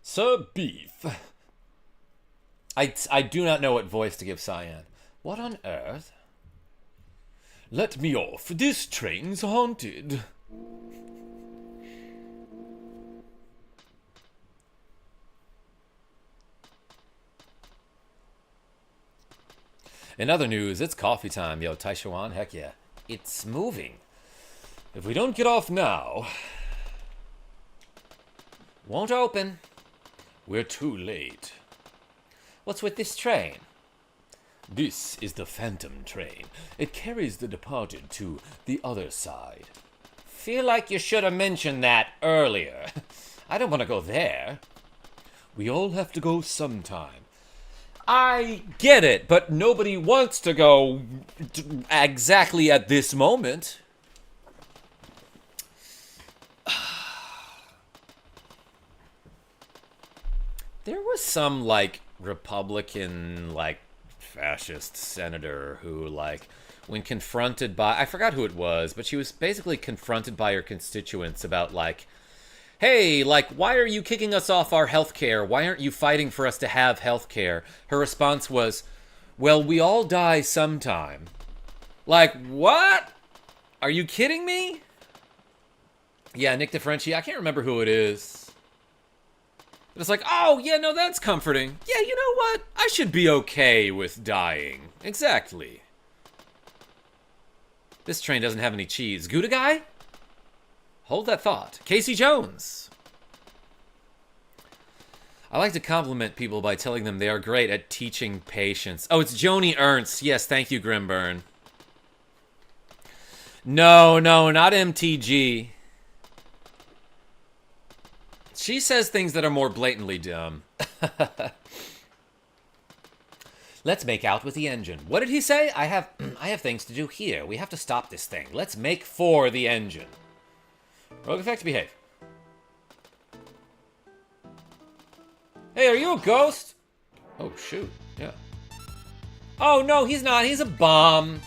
Sir Beef. I do not know what voice to give Cyan. What on earth? Let me off. This train's haunted. In other news, it's coffee time. Yo, Taishuan, heck yeah. It's moving. If we don't get off now... Won't open. We're too late. What's with this train? This is the Phantom train. It carries the departed to the other side. Feel like you should have mentioned that earlier. I don't want to go there. We all have to go sometime. I get it, but nobody wants to go exactly at this moment. There was some, like, Republican, like, fascist senator who, like, when confronted by... I forgot who it was, but she was basically confronted by her constituents about, like, hey, like, why are you kicking us off our health care? Why aren't you fighting for us to have health care? Her response was, well, we all die sometime. Like, what? Are you kidding me? Yeah, Nick DeFrenchie, I can't remember who it is. But it's like, oh, yeah, no, that's comforting. Yeah, you know what? I should be okay with dying. Exactly. This train doesn't have any cheese. Gouda guy? Hold that thought. Casey Jones. I like to compliment people by telling them they are great at teaching patience. Oh, it's Joni Ernst. Yes, thank you, Grimburn. No, not MTG. She says things that are more blatantly dumb. Let's make out with the engine. What did he say? I have things to do here. We have to stop this thing. Let's make for the engine. Rogue Effect, behave. Hey, are you a ghost? Oh, shoot. Yeah. Oh, no, he's not. He's a bomb.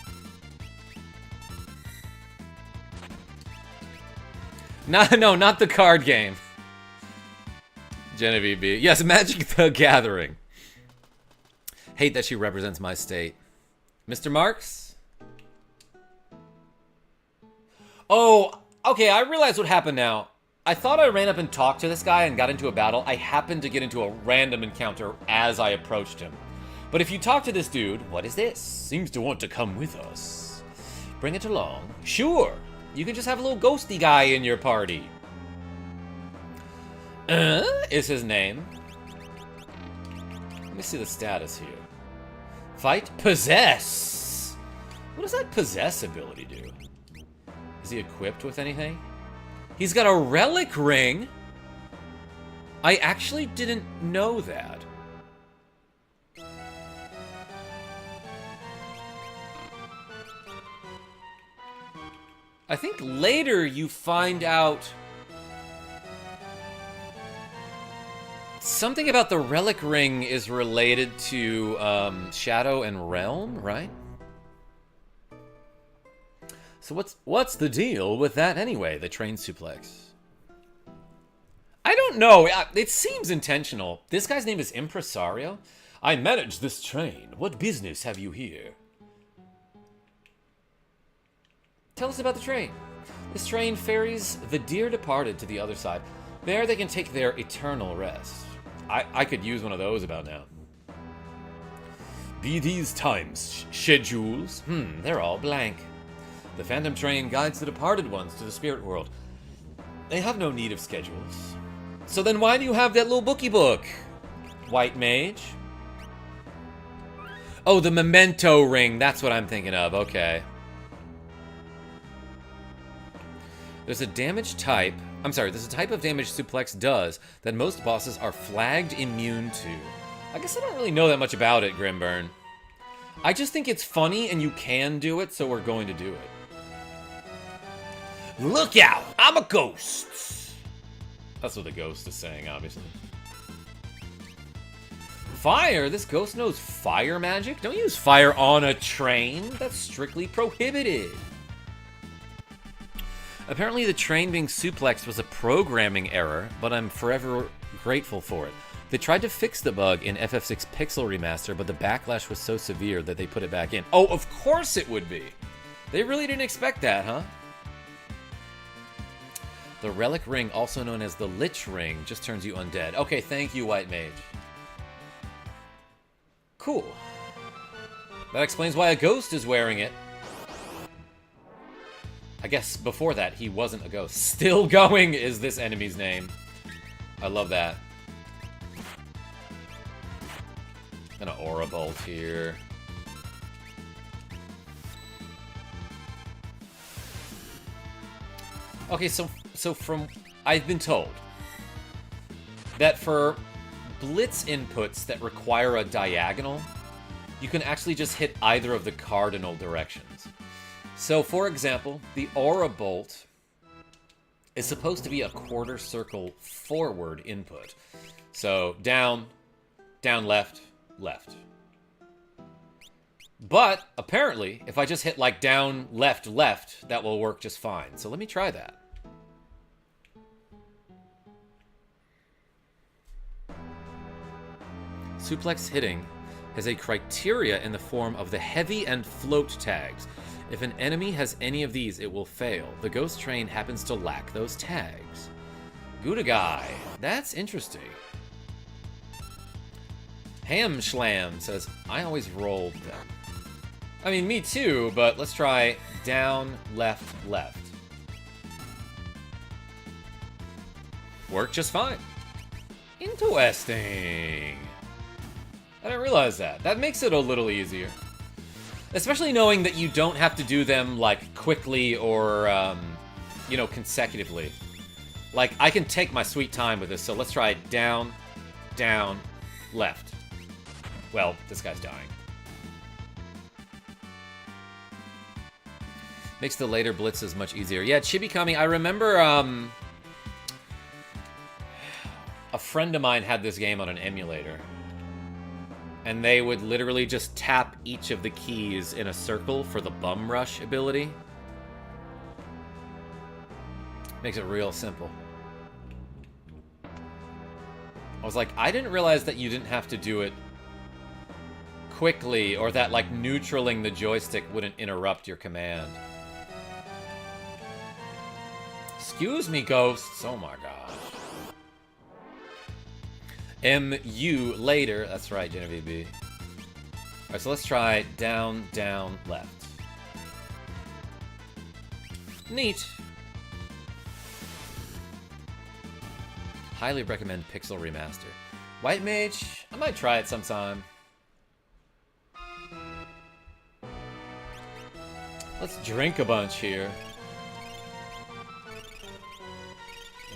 No, not the card game. Genevieve B. Yes, Magic the Gathering. Hate that she represents my state. Mr. Marks? Oh, okay, I realize what happened now. I thought I ran up and talked to this guy and got into a battle. I happened to get into a random encounter as I approached him. But if you talk to this dude, what is this? Seems to want to come with us. Bring it along. Sure, you can just have a little ghosty guy in your party. Is his name. Let me see the status here. Fight? Possess! What does that possess ability do? Is he equipped with anything? He's got a relic ring? I actually didn't know that. I think later you find out something about the relic ring is related to Shadow and Realm, right? So what's the deal with that anyway, the train suplex? I don't know. It seems intentional. This guy's name is Impresario. I manage this train. What business have you here? Tell us about the train. This train ferries the dear departed to the other side. There they can take their eternal rest. I could use one of those about now. Be these times schedules? They're all blank. The Phantom train guides the departed ones to the spirit world. They have no need of schedules. So then why do you have that little bookie book? White Mage? Oh, the memento ring. That's what I'm thinking of. Okay. There's a damage type. There's a type of damage suplex does that most bosses are flagged immune to. I guess I don't really know that much about it, Grimburn. I just think it's funny and you can do it, so we're going to do it. Look out! I'm a ghost! That's what the ghost is saying, obviously. Fire? This ghost knows fire magic? Don't use fire on a train. That's strictly prohibited. Apparently the train being suplexed was a programming error, but I'm forever grateful for it. They tried to fix the bug in FF6 Pixel Remaster, but the backlash was so severe that they put it back in. Oh, of course it would be! They really didn't expect that, huh? The Relic Ring, also known as the Lich Ring, just turns you undead. Okay, thank you, White Mage. Cool. That explains why a ghost is wearing it. I guess before that, he wasn't a ghost. Still going is this enemy's name. I love that. And an aura bolt here. Okay, so from... I've been told that for blitz inputs that require a diagonal, you can actually just hit either of the cardinal directions. So, for example, the aura bolt is supposed to be a quarter circle forward input. So, down, down, left, left. But, apparently, if I just hit, like, down, left, left, that will work just fine. So let me try that. Suplex hitting has a criteria in the form of the heavy and float tags. If an enemy has any of these, it will fail. The ghost train happens to lack those tags. Gudagai. That's interesting. Ham Schlam says, I always rolled them. I mean, me too, but let's try down, left, left. Worked just fine. Interesting. I didn't realize that. That makes it a little easier. Especially knowing that you don't have to do them, like, quickly or, you know, consecutively. Like, I can take my sweet time with this, so let's try down, down, left. Well, this guy's dying. Makes the later blitzes much easier. Yeah, Chibikami, I remember, a friend of mine had this game on an emulator. And they would literally just tap each of the keys in a circle for the bum rush ability. Makes it real simple. I was like, I didn't realize that you didn't have to do it quickly, or that, like, neutraling the joystick wouldn't interrupt your command. Excuse me, ghosts. Oh my gosh. MU later. That's right, Genevieve B. Alright, so let's try down, down, left. Neat. Highly recommend Pixel Remaster. White Mage? I might try it sometime. Let's drink a bunch here.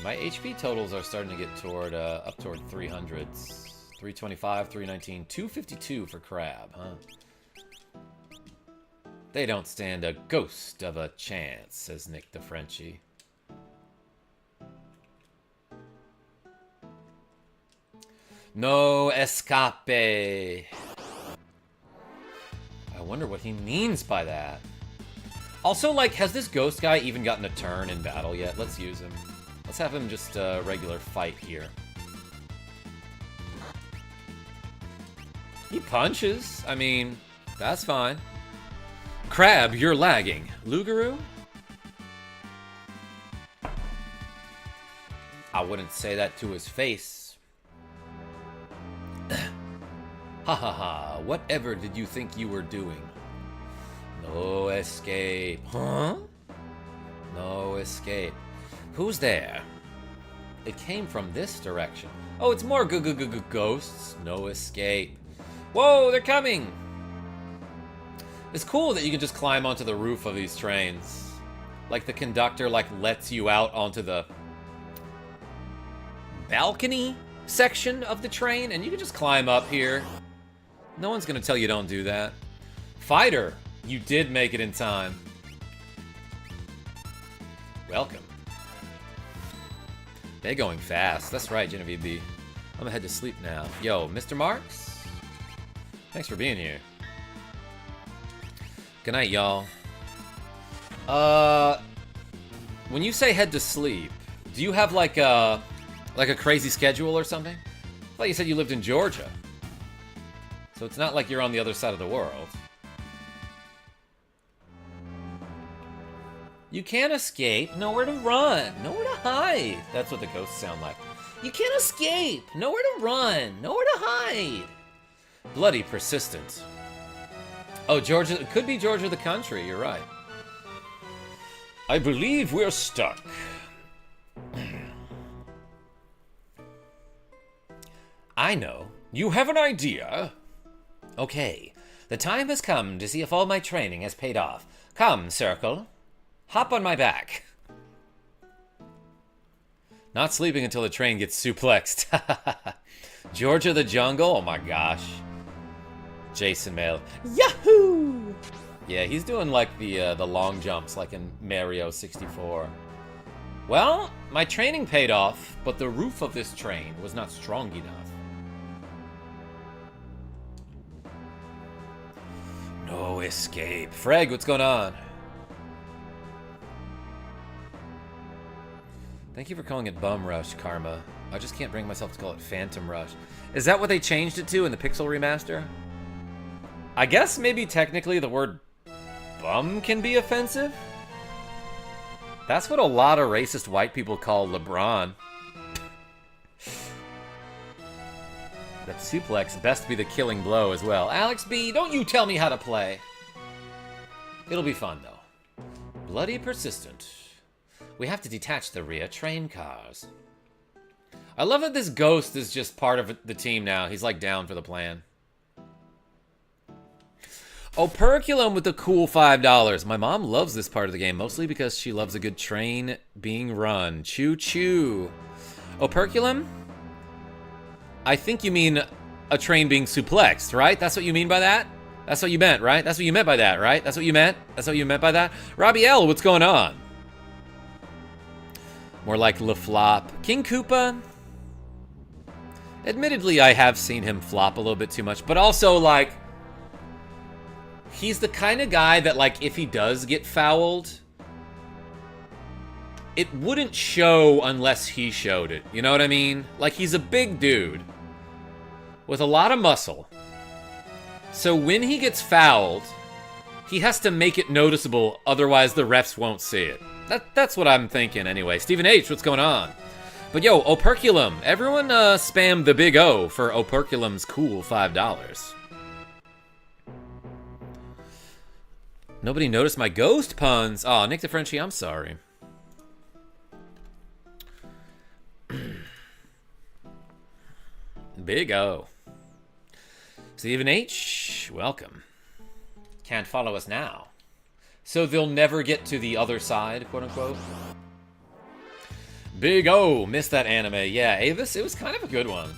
My HP totals are starting to get toward up toward 300s. 325, 319, 252 for Crab, huh? They don't stand a ghost of a chance, says Nick the Frenchie. No escape. I wonder what he means by that. Also, like, has this ghost guy even gotten a turn in battle yet? Let's use him. Let's have him just a regular fight here. He punches. I mean, that's fine. Crab, you're lagging. Lugaroo? I wouldn't say that to his face. Ha ha ha. Whatever did you think you were doing? No escape. Huh? No escape. Who's there? It came from this direction. Oh, it's more ghosts. No escape. Whoa, they're coming! It's cool that you can just climb onto the roof of these trains. Like the conductor, like, lets you out onto the balcony section of the train, and you can just climb up here. No one's gonna tell you don't do that. Fighter, you did make it in time. Welcome. They're going fast. That's right, Genevieve B. I'm gonna head to sleep now. Yo, Mr. Marks? Thanks for being here. Good night, y'all. When you say head to sleep, do you have like a crazy schedule or something? I thought you said you lived in Georgia. So it's not like you're on the other side of the world. You can't escape. Nowhere to run. Nowhere to hide. That's what the ghosts sound like. You can't escape. Nowhere to run. Nowhere to hide. Bloody persistent. Oh, Georgia. It could be Georgia the country. You're right. I believe we're stuck. I know. You have an idea? Okay. The time has come to see if all my training has paid off. Come, Circle. Hop on my back. Not sleeping until the train gets suplexed. Georgia the jungle? Oh my gosh. Jason Mail. Yahoo! Yeah, he's doing like the long jumps like in Mario 64. Well, my training paid off, but the roof of this train was not strong enough. No escape. Freg, what's going on? Thank you for calling it Bum Rush, Karma. I just can't bring myself to call it Phantom Rush. Is that what they changed it to in the Pixel Remaster? I guess maybe technically the word bum can be offensive? That's what a lot of racist white people call LeBron. That suplex best be the killing blow as well. Alex B, don't you tell me how to play. It'll be fun, though. Bloody persistent. We have to detach the rear train cars. I love that this ghost is just part of the team now. He's like down for the plan. Operculum with the cool $5. My mom loves this part of the game, mostly because she loves a good train being run. Choo-choo. Operculum? I think you mean a train being suplexed, right? That's what you mean by that? That's what you meant, right? That's what you meant by that, right? That's what you meant? That's what you meant by that? Robbie L, what's going on? More like LaFlop. King Koopa? Admittedly, I have seen him flop a little bit too much, but also, like, he's the kind of guy that, like, if he does get fouled, it wouldn't show unless he showed it. You know what I mean? Like, he's a big dude with a lot of muscle. So when he gets fouled, he has to make it noticeable, otherwise the refs won't see it. That's what I'm thinking anyway. Stephen H, what's going on? But yo, Operculum. Everyone spam the big O for Operculum's cool $5. Nobody noticed my ghost puns. Aw, Nick the Frenchie, I'm sorry. Big O. Stephen H, welcome. Can't follow us now. So they'll never get to the other side, quote unquote. Big O, missed that anime. Yeah, Avis, it was kind of a good one.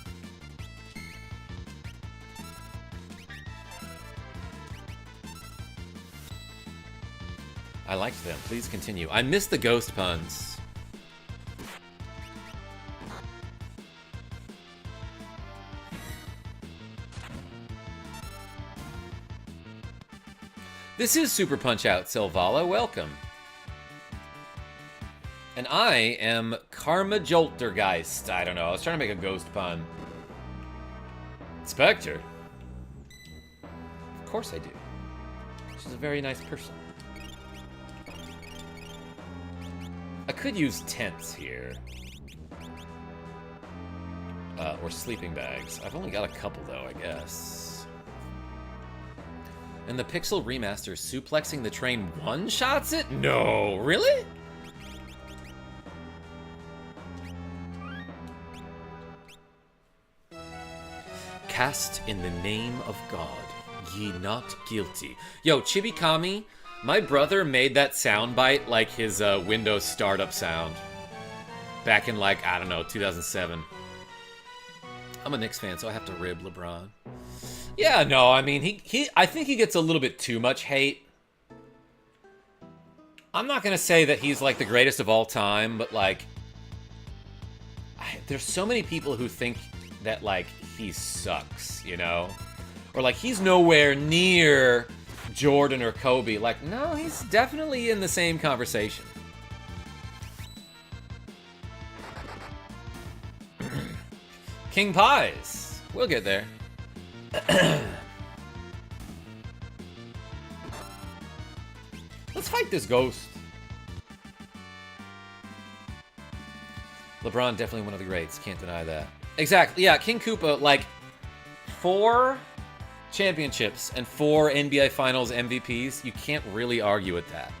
I liked them. Please continue. I missed the ghost puns. This is Super Punch-Out, Silvala. Welcome. And I am KarmaJoltergeist. I don't know. I was trying to make a ghost pun. Spectre. Of course I do. She's a very nice person. I could use tents here. Or sleeping bags. I've only got a couple, though, I guess. And the Pixel Remaster suplexing the train one-shots it? No, really? Cast in the name of God, ye not guilty. Yo, Chibikami, my brother made that soundbite like his Windows startup sound. Back in, like, I don't know, 2007. I'm a Knicks fan, so I have to rib LeBron. Yeah, no, I mean, I think he gets a little bit too much hate. I'm not gonna say that he's, like, the greatest of all time, but, like, there's so many people who think that, like, he sucks, you know? Or, like, he's nowhere near Jordan or Kobe. Like, no, he's definitely in the same conversation. King Pies. We'll get there. Let's fight this ghost. LeBron, definitely one of the greats. Can't deny that. Exactly. Yeah, King Koopa, like, for championships and 4 NBA Finals MVPs, you can't really argue with that.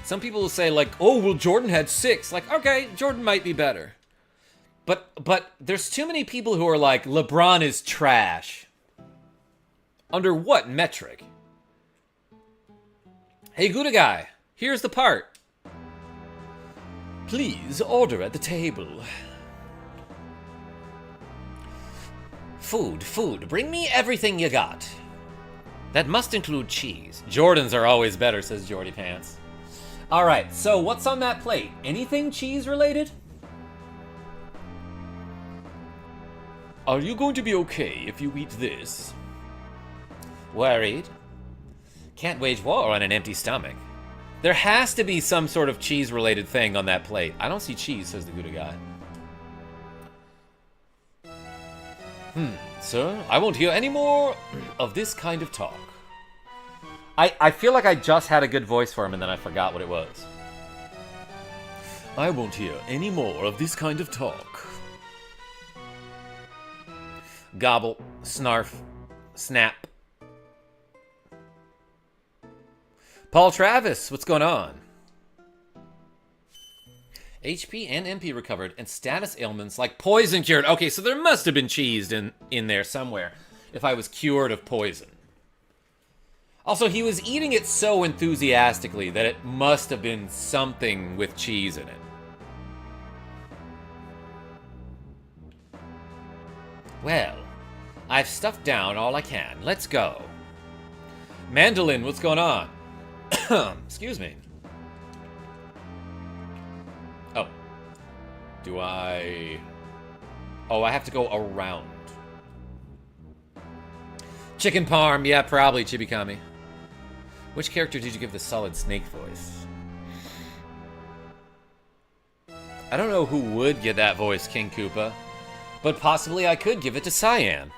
Some people will say, like, oh, well, Jordan had 6. Like, okay, Jordan might be better. But there's too many people who are like, LeBron is trash. Under what metric? Hey, Gouda guy, here's the part. Please order at the table. Food, bring me everything you got. That must include cheese. Jordans are always better, says Jordy Pants. Alright, so what's on that plate? Anything cheese related? Are you going to be okay if you eat this? Worried? Can't wage war on an empty stomach. There has to be some sort of cheese-related thing on that plate. I don't see cheese, says the Gouda guy. Sir, I won't hear any more of this kind of talk. I feel like I just had a good voice for him and then I forgot what it was. I won't hear any more of this kind of talk. Gobble, snarf, snap. Paul Travis, what's going on? HP and MP recovered, and status ailments like poison cured. Okay, so there must have been cheese in there somewhere if I was cured of poison. Also, he was eating it so enthusiastically that it must have been something with cheese in it. Well, I've stuffed down all I can. Let's go. Mandolin, what's going on? Excuse me. Oh. Do I... Oh, I have to go around. Chicken parm. Yeah, probably, Chibikami. Which character did you give the solid snake voice? I don't know who would get that voice, King Koopa. But possibly I could give it to Cyan.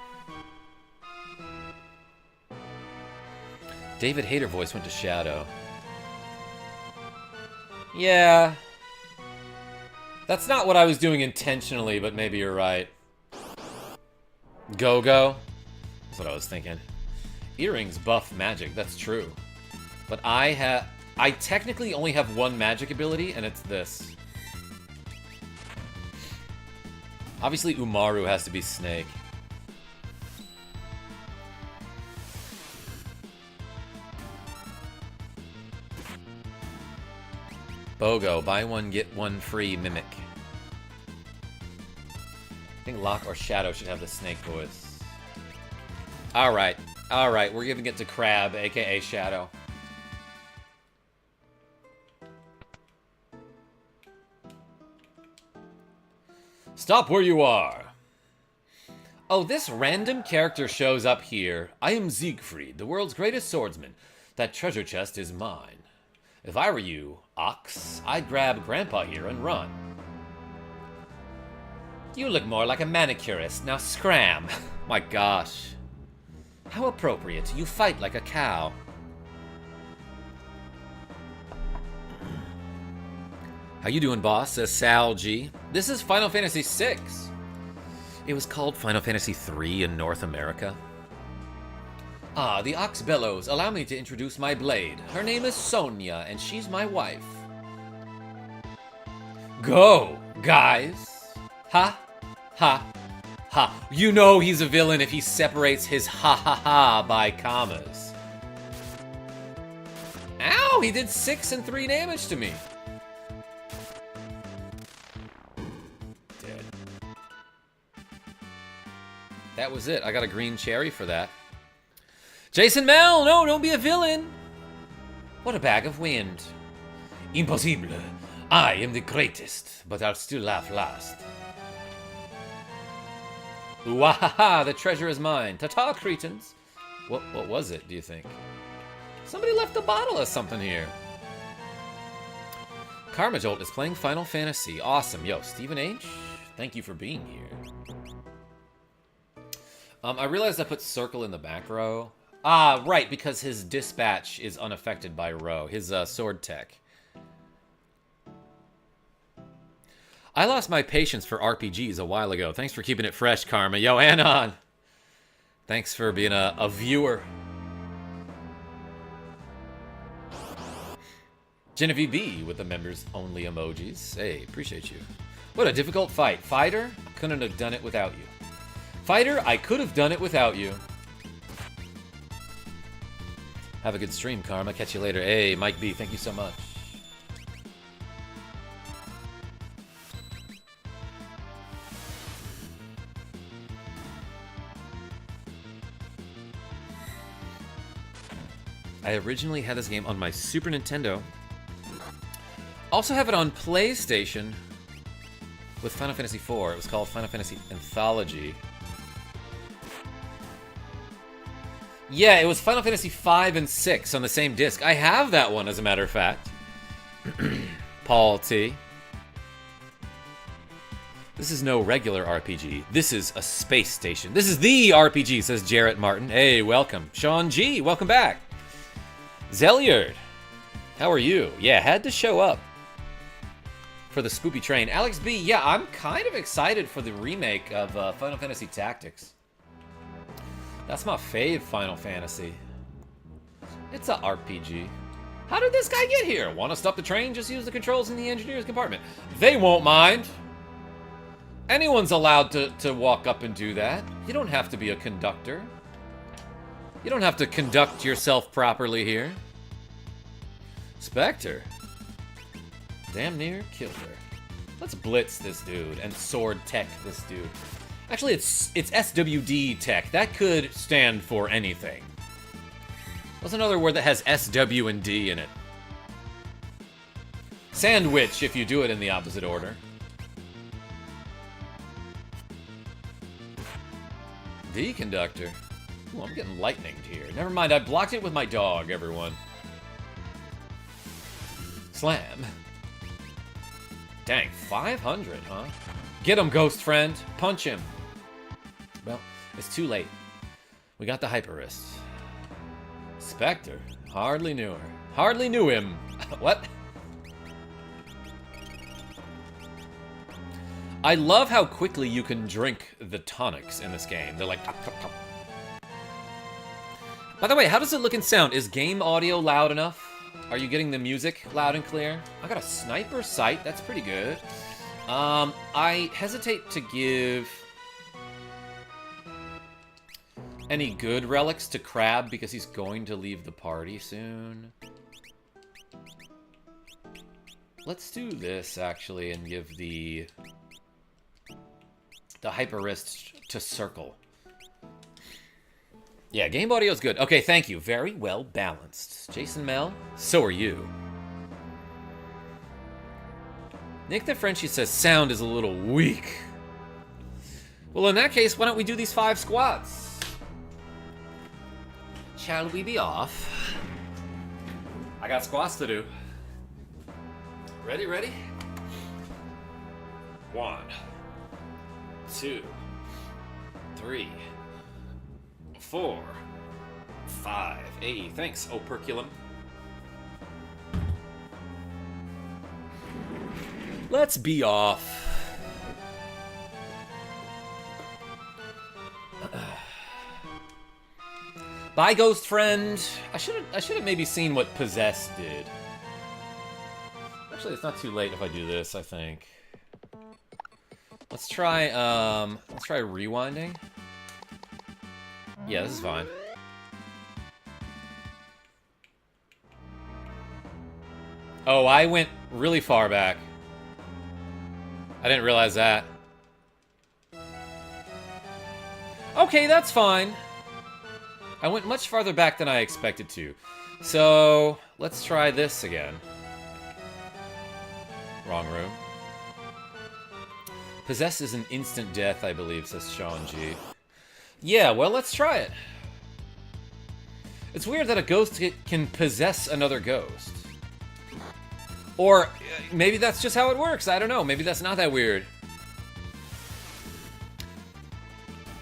David Hayter voice went to Shadow. Yeah. That's not what I was doing intentionally, but maybe you're right. Go-Go? That's what I was thinking. Earrings buff magic, that's true. But I technically only have one magic ability, and it's this. Obviously, Umaru has to be Snake. Bogo, buy one, get one free, Mimic. I think Locke or Shadow should have the Snake voice. Alright, we're giving it to Crab, aka Shadow. Stop where you are! Oh, this random character shows up here. I am Siegfried, the world's greatest swordsman. That treasure chest is mine. If I were you, Ox, I'd grab Grandpa here and run. You look more like a manicurist. Now scram. My gosh. How appropriate. You fight like a cow. How you doing, boss? Says Sal G. This is Final Fantasy VI. It was called Final Fantasy III in North America. Ah, the Ox bellows. Allow me to introduce my blade. Her name is Sonia, and she's my wife. Go, guys. Ha, ha, ha. You know he's a villain if he separates his ha-ha-ha by commas. Ow, he did 6 and 3 damage to me. Dead. That was it. I got a green cherry for that. Jason Mel, no, don't be a villain. What a bag of wind. Impossible. I am the greatest, but I'll still laugh last. Wahaha, the treasure is mine. Ta-ta, cretins. What was it, do you think? Somebody left a bottle of something here. KarmaJolt is playing Final Fantasy. Awesome. Yo, Stephen H., thank you for being here. I realized I put circle in the back row. Ah, right, because his dispatch is unaffected by row. His sword tech. I lost my patience for RPGs a while ago. Thanks for keeping it fresh, Karma. Yo, Anon. Thanks for being a viewer. Genevieve B with the members only emojis. Hey, appreciate you. What a difficult fight. Fighter, couldn't have done it without you. Fighter, I could have done it without you. Have a good stream, Karma. Catch you later. Hey, Mike B, thank you so much. I originally had this game on my Super Nintendo. Also have it on PlayStation with Final Fantasy IV. It was called Final Fantasy Anthology. Yeah, it was Final Fantasy V and VI on the same disc. I have that one, as a matter of fact. Paul T. This is no regular RPG. This is a space station. This is the RPG, says Jarrett Martin. Hey, welcome. Sean G, welcome back. Zelyard, how are you? Yeah, had to show up for the Spoopy Train. Alex B, yeah, I'm kind of excited for the remake of Final Fantasy Tactics. That's my fave Final Fantasy. It's a RPG. How did this guy get here? Want to stop the train? Just use the controls in the engineer's compartment. They won't mind. Anyone's allowed to walk up and do that. You don't have to be a conductor. You don't have to conduct yourself properly here. Spectre. Damn near killed her. Let's blitz this dude and sword tech this dude. Actually, it's SWD tech. That could stand for anything. What's another word that has SW and D in it? Sandwich, if you do it in the opposite order. D conductor. Ooh, I'm getting lightninged here. Never mind, I blocked it with my dog, everyone. Slam. Dang, 500, huh? Get him, ghost friend. Punch him. Well, it's too late. We got the hyper wrist. Spectre. Hardly knew her. Hardly knew him. What? I love how quickly you can drink the tonics in this game. They're like... Top, top, top. By the way, how does it look and sound? Is game audio loud enough? Are you getting the music loud and clear? I got a sniper sight. That's pretty good. I hesitate to give any good relics to Crab because he's going to leave the party soon. Let's do this, actually, and give the hyper wrist to Circle. Yeah, game audio is good. Okay, thank you. Very well balanced. Jason Mel, so are you. Nick the Frenchie says sound is a little weak. Well, in that case, why don't we do these 5 squats? Shall we be off? I got squats to do. Ready, ready? 1, 2, 3, 4, 5. Hey, thanks, Operculum. Let's be off. Bye, ghost friend. I should have maybe seen what Possess did. Actually, it's not too late if I do this, I think. Let's try rewinding. Yeah, this is fine. Oh, I went really far back. I didn't realize that. Okay, that's fine. I went much farther back than I expected to. So, let's try this again. Wrong room. Possess is an instant death, I believe, says Sean G. Yeah, well, let's try it. It's weird that a ghost can possess another ghost. Or maybe that's just how it works. I don't know. Maybe that's not that weird.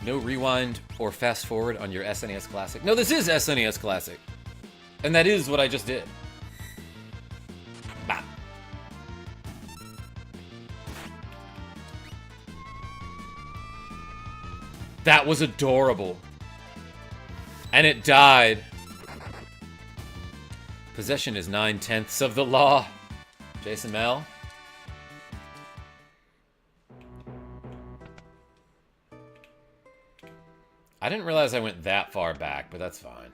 No rewind or fast forward on your SNES Classic. No, this is SNES Classic. And that is what I just did. Bah. That was adorable. And it died. Possession is 9/10 of the law. Jason Mel. I didn't realize I went that far back, but that's fine.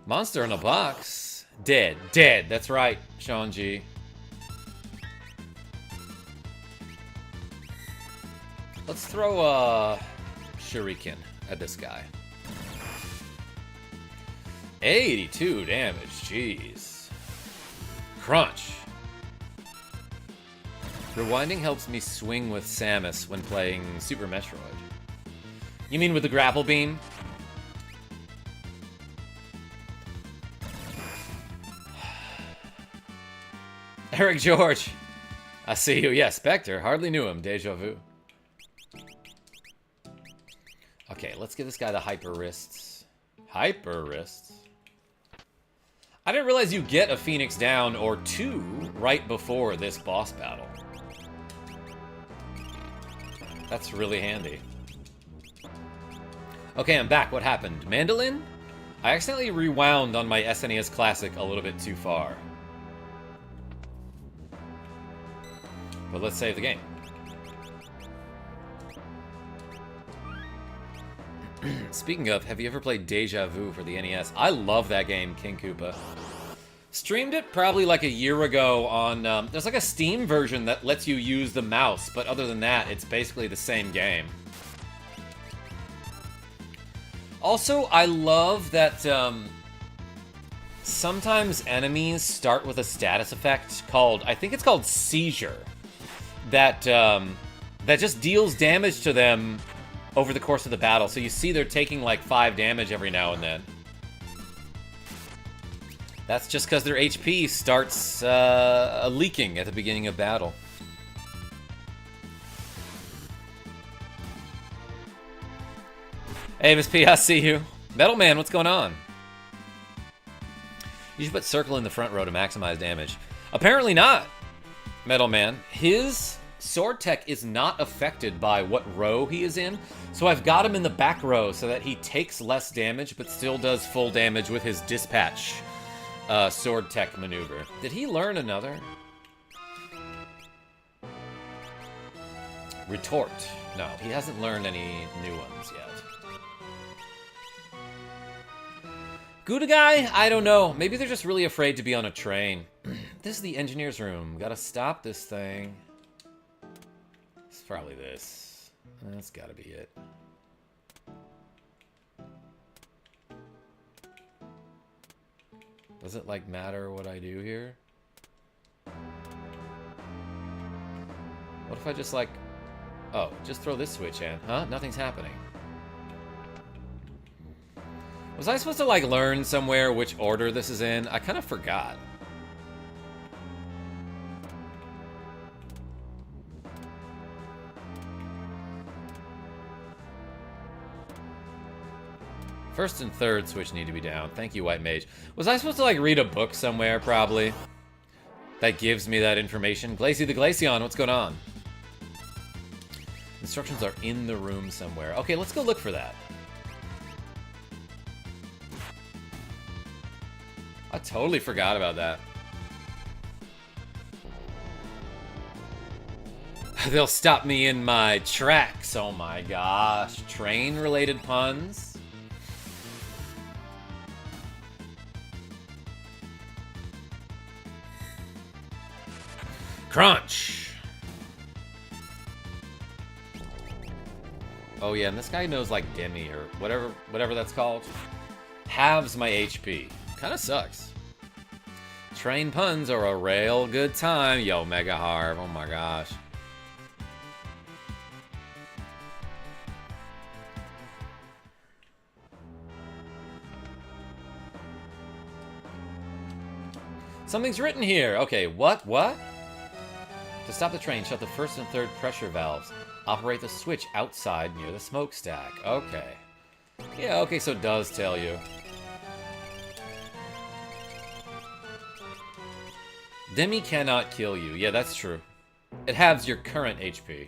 Monster in a box. Dead. Dead. That's right, Sean G. Let's throw a shuriken at this guy. 82 damage. Jeez. Crunch. Rewinding helps me swing with Samus when playing Super Metroid. You mean with the grapple beam? Eric George. I see you. Yeah, Spectre. Hardly knew him. Deja vu. Okay, let's give this guy the hyper wrists. Hyper wrists? I didn't realize you get a Phoenix down or two right before this boss battle. That's really handy. Okay, I'm back. What happened? Mandolin? I accidentally rewound on my SNES Classic a little bit too far. But let's save the game. Speaking of, have you ever played Deja Vu for the NES? I love that game, King Koopa. Streamed it probably like a year ago on... there's like a Steam version that lets you use the mouse, but other than that, it's basically the same game. Also, I love that sometimes enemies start with a status effect called... I think it's called Seizure. That just deals damage to them over the course of the battle. So you see they're taking like 5 damage every now and then. That's just because their HP starts leaking at the beginning of battle. Hey, Miss P, I see you. Metal Man, what's going on? You should put Circle in the front row to maximize damage. Apparently not, Metal Man. His sword tech is not affected by what row he is in, so I've got him in the back row so that he takes less damage but still does full damage with his dispatch sword tech maneuver. Did he learn another? Retort. No, he hasn't learned any new ones yet. Gouda guy? I don't know. Maybe they're just really afraid to be on a train. This is the engineer's room. Gotta stop this thing. It's probably this. That's gotta be it. Does it, like, matter what I do here? What if I just, like... Oh, just throw this switch in. Huh? Nothing's happening. Was I supposed to, like, learn somewhere which order this is in? I kind of forgot. First and third switch need to be down. Thank you, White Mage. Was I supposed to, like, read a book somewhere, probably? That gives me that information. Glacy the Glaceon, what's going on? Instructions are in the room somewhere. Okay, let's go look for that. I totally forgot about that. They'll stop me in my tracks. Oh my gosh. Train-related puns? Crunch! Oh yeah, and this guy knows like Demi or whatever that's called. Halves my HP. Kinda sucks. Train puns are a real good time. Yo, Mega Harv. Oh my gosh. Something's written here. Okay, what? To stop the train, shut the first and third pressure valves. Operate the switch outside near the smokestack. Okay. Yeah, okay, so it does tell you. Demi cannot kill you. Yeah, that's true. It halves your current HP.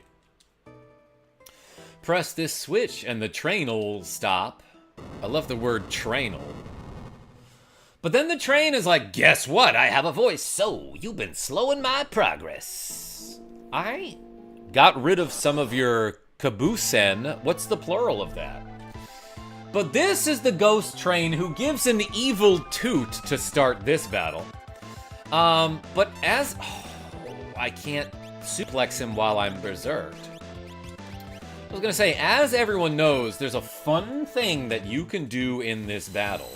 Press this switch and the train will stop. I love the word trainal. But then the train is like, guess what? I have a voice, so you've been slowing my progress. I got rid of some of your kabusen. What's the plural of that? But this is the ghost train who gives an evil toot to start this battle. But as... Oh, I can't suplex him while I'm berserked. I was gonna say, as everyone knows, there's a fun thing that you can do in this battle.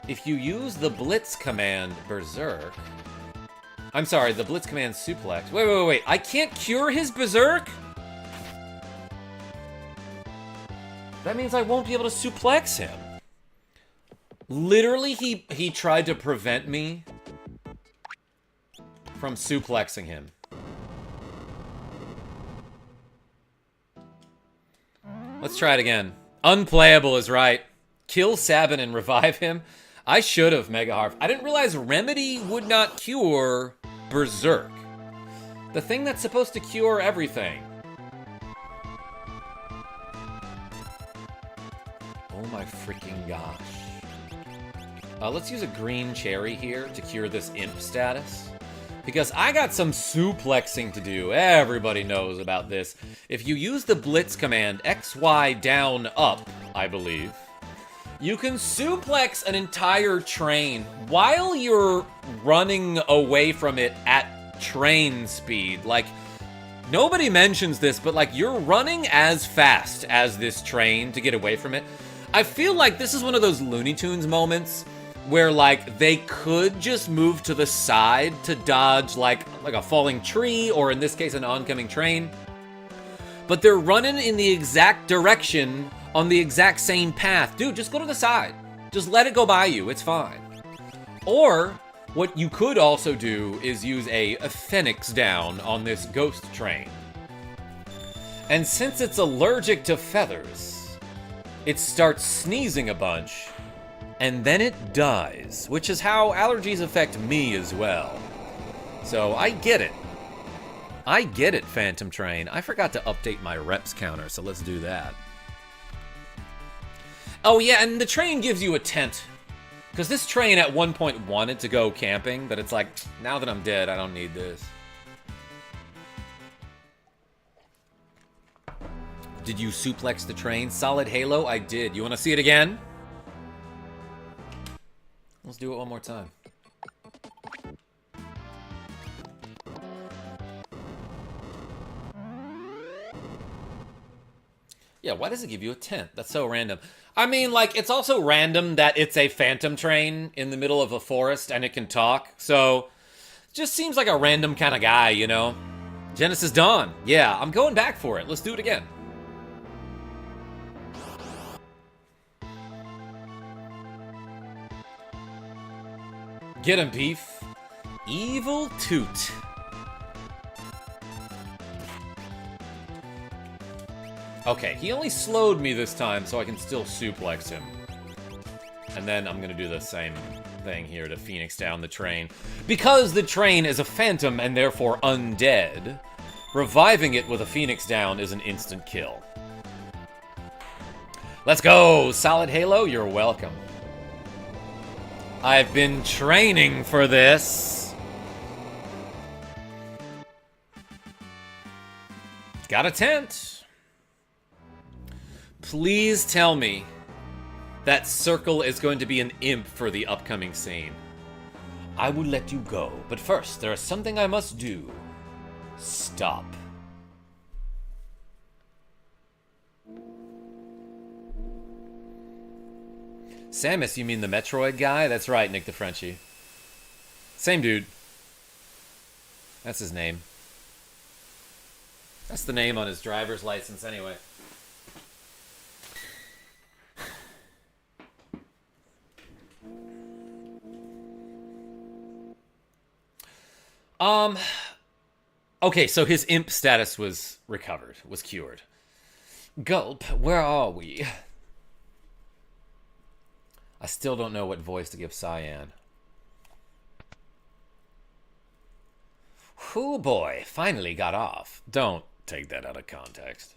If you use the Blitz command Berserk... I'm sorry, the Blitz command Suplex. Wait. I can't cure his Berserk? That means I won't be able to suplex him. Literally, he tried to prevent me from suplexing him. Let's try it again. Unplayable is right. Kill Sabin and revive him. I should have, Mega Harv. I didn't realize Remedy would not cure Berserk. The thing that's supposed to cure everything. Oh my freaking gosh. Let's use a green cherry here to cure this imp status. Because I got some suplexing to do. Everybody knows about this. If you use the Blitz command, XY down up, I believe, you can suplex an entire train while you're running away from it at train speed. Like, nobody mentions this, but like, you're running as fast as this train to get away from it. I feel like this is one of those Looney Tunes moments where like they could just move to the side to dodge like a falling tree, or in this case an oncoming train, but they're running in the exact direction on the exact same path. Dude, just go to the side. Just let it go by you. It's fine. Or what you could also do is use a Phoenix down on this ghost train. And since it's allergic to feathers, it starts sneezing a bunch, and then it dies, which is how allergies affect me as well. So I get it. I get it, Phantom Train. I forgot to update my reps counter, so let's do that. Oh yeah, and the train gives you a tent. Because this train at one point wanted to go camping, but it's like, now that I'm dead, I don't need this. Did you suplex the train? Solid Halo? I did. You want to see it again? Let's do it one more time. Yeah, why does it give you a tent? That's so random. I mean, like, it's also random that it's a phantom train in the middle of a forest and it can talk. So, just seems like a random kind of guy, you know? Genesis Dawn. Yeah, I'm going back for it. Let's do it again. Get him, Beef. Evil Toot. Okay, he only slowed me this time, so I can still suplex him. And then I'm gonna do the same thing here to Phoenix down the train. Because the train is a phantom and therefore undead, reviving it with a Phoenix down is an instant kill. Let's go! Solid Halo, you're welcome. I've been training for this. Got a tent. Please tell me that Circle is going to be an imp for the upcoming scene. I will let you go, but first, there is something I must do. Stop. Samus, you mean the Metroid guy? That's right, Nick the Frenchie. Same dude. That's his name. That's the name on his driver's license anyway. Okay, so his imp status was recovered, was cured. Gulp, where are we? I still don't know what voice to give Cyan. Whew, boy, finally got off. Don't take that out of context.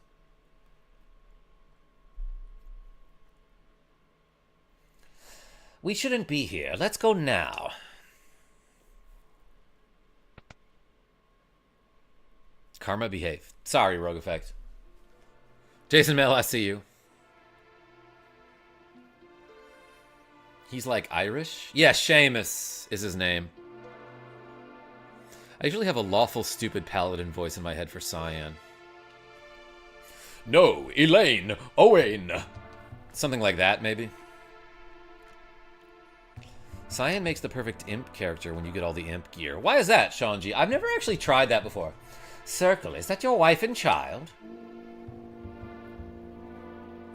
We shouldn't be here. Let's go now. Karma, behave. Sorry, Rogue Effect. Jason Mel, I see you. He's like Irish? Yeah, Seamus is his name. I usually have a lawful stupid paladin voice in my head for Cyan. No, Elaine, Owen. Something like that, maybe. Cyan makes the perfect imp character when you get all the imp gear. Why is that, Sean G? I've never actually tried that before. Circle, is that your wife and child?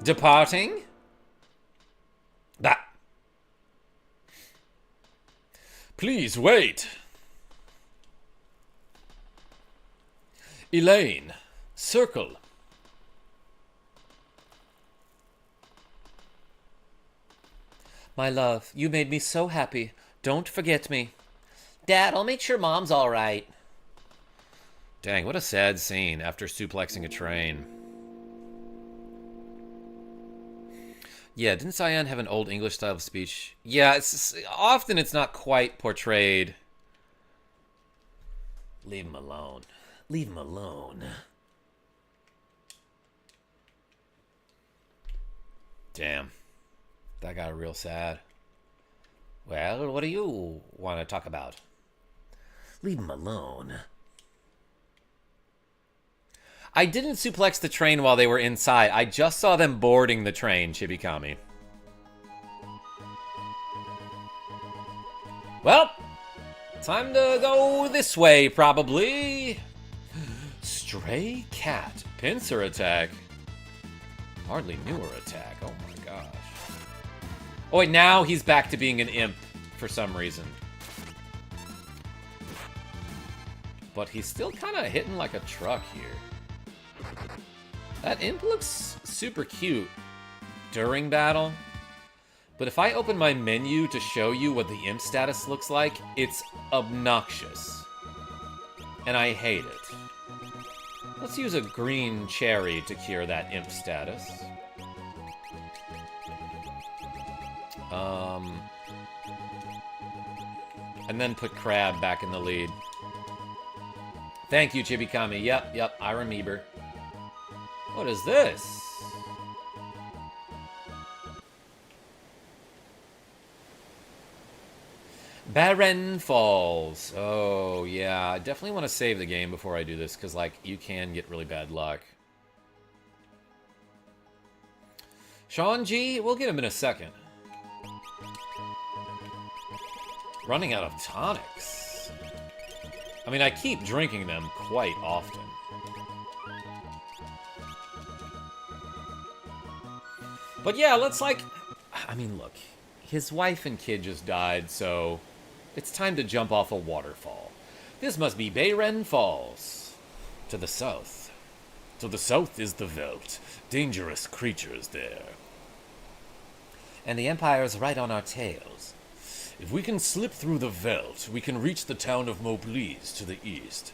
Departing? Bah. Please wait. Elaine, circle. My love, you made me so happy. Don't forget me. Dad, I'll make sure Mom's all right. Dang, what a sad scene after suplexing a train. Yeah, didn't Cyan have an old English style of speech? Yeah, often it's not quite portrayed. Leave him alone. Leave him alone. Damn. That got real sad. Well, what do you want to talk about? Leave him alone. I didn't suplex the train while they were inside. I just saw them boarding the train, Chibikami. Well, time to go this way, probably. Stray cat. Pincer attack. Hardly newer attack. Oh my gosh. Oh wait, now he's back to being an imp for some reason. But he's still kind of hitting like a truck here. That imp looks super cute during battle. But if I open my menu to show you what the imp status looks like, it's obnoxious. And I hate it. Let's use a green cherry to cure that imp status. And then put Crab back in the lead. Thank you, Chibikami. Yep, I remember. What is this? Barren Falls. Oh, yeah. I definitely want to save the game before I do this, because, like, you can get really bad luck. Sean G, we'll get him in a second. Running out of tonics. I mean, I keep drinking them quite often. But yeah, let's like... I mean, look. His wife and kid just died, so... It's time to jump off a waterfall. This must be Bayren Falls. To the south. To the south is the veldt. Dangerous creatures there. And the Empire's right on our tails. If we can slip through the veldt, we can reach the town of Moblis to the east.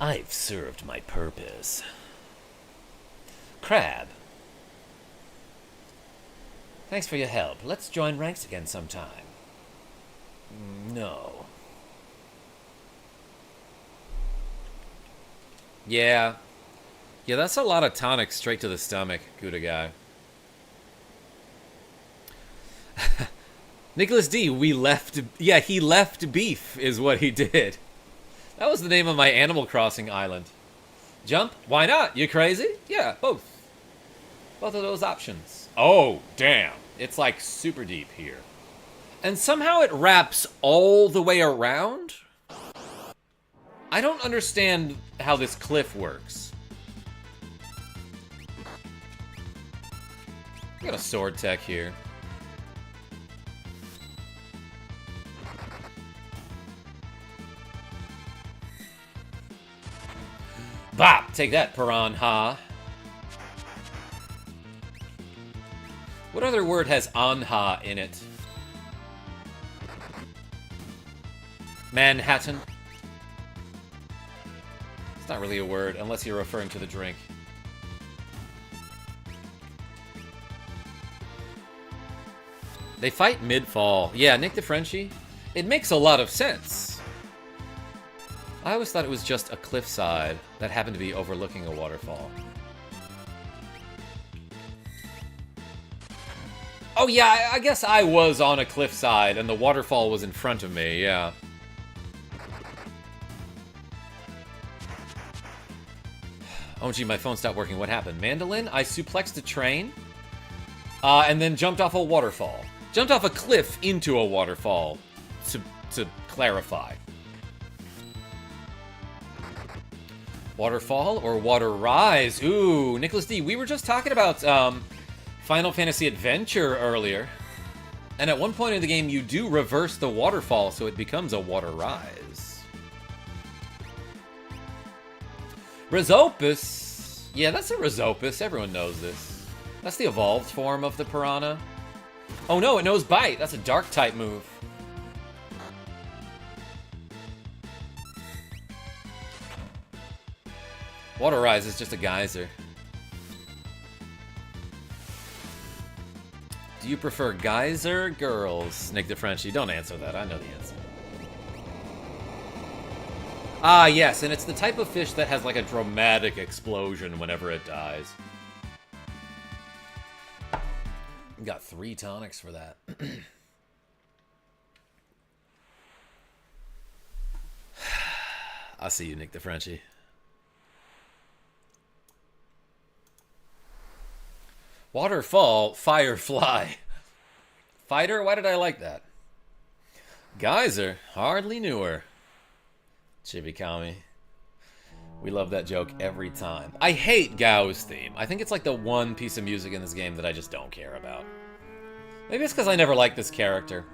I've served my purpose. Crab. Thanks for your help. Let's join ranks again sometime. No. Yeah. Yeah, that's a lot of tonic straight to the stomach, Gouda guy. Nicholas D, we left... Yeah, he left beef is what he did. That was the name of my Animal Crossing island. Jump? Why not? You crazy? Yeah, both. Both of those options. Oh, damn. It's like super deep here. And somehow it wraps all the way around? I don't understand how this cliff works. I got a sword tech here. Bop! Take that, piranha. What other word has anha in it? Manhattan? It's not really a word, unless you're referring to the drink. They fight mid-fall. Yeah, Nick DeFrenchie. It makes a lot of sense. I always thought it was just a cliffside that happened to be overlooking a waterfall. Oh yeah, I guess I was on a cliffside and the waterfall was in front of me, yeah. Oh gee, my phone stopped working. What happened? Mandolin? I suplexed a train, and then jumped off a waterfall. Jumped off a cliff into a waterfall, to clarify. Waterfall or water rise? Ooh, Nicholas D, we were just talking about Final Fantasy Adventure earlier. And at one point in the game, you do reverse the waterfall, so it becomes a water rise. Risopus. Yeah, that's a Risopus. Everyone knows this. That's the evolved form of the piranha. Oh no, it knows Bite. That's a dark type move. Water Rise is just a geyser. Do you prefer geyser girls? Nick DeFrenchie, don't answer that. I know the answer. Ah, yes, and it's the type of fish that has like a dramatic explosion whenever it dies. Got 3 tonics for that. I see you, Nick DeFrenchie. Waterfall, Firefly. Fighter? Why did I like that? Geyser? Hardly knew her. Chibikami. We love that joke every time. I hate Gao's theme. I think it's like the one piece of music in this game that I just don't care about. Maybe it's because I never liked this character.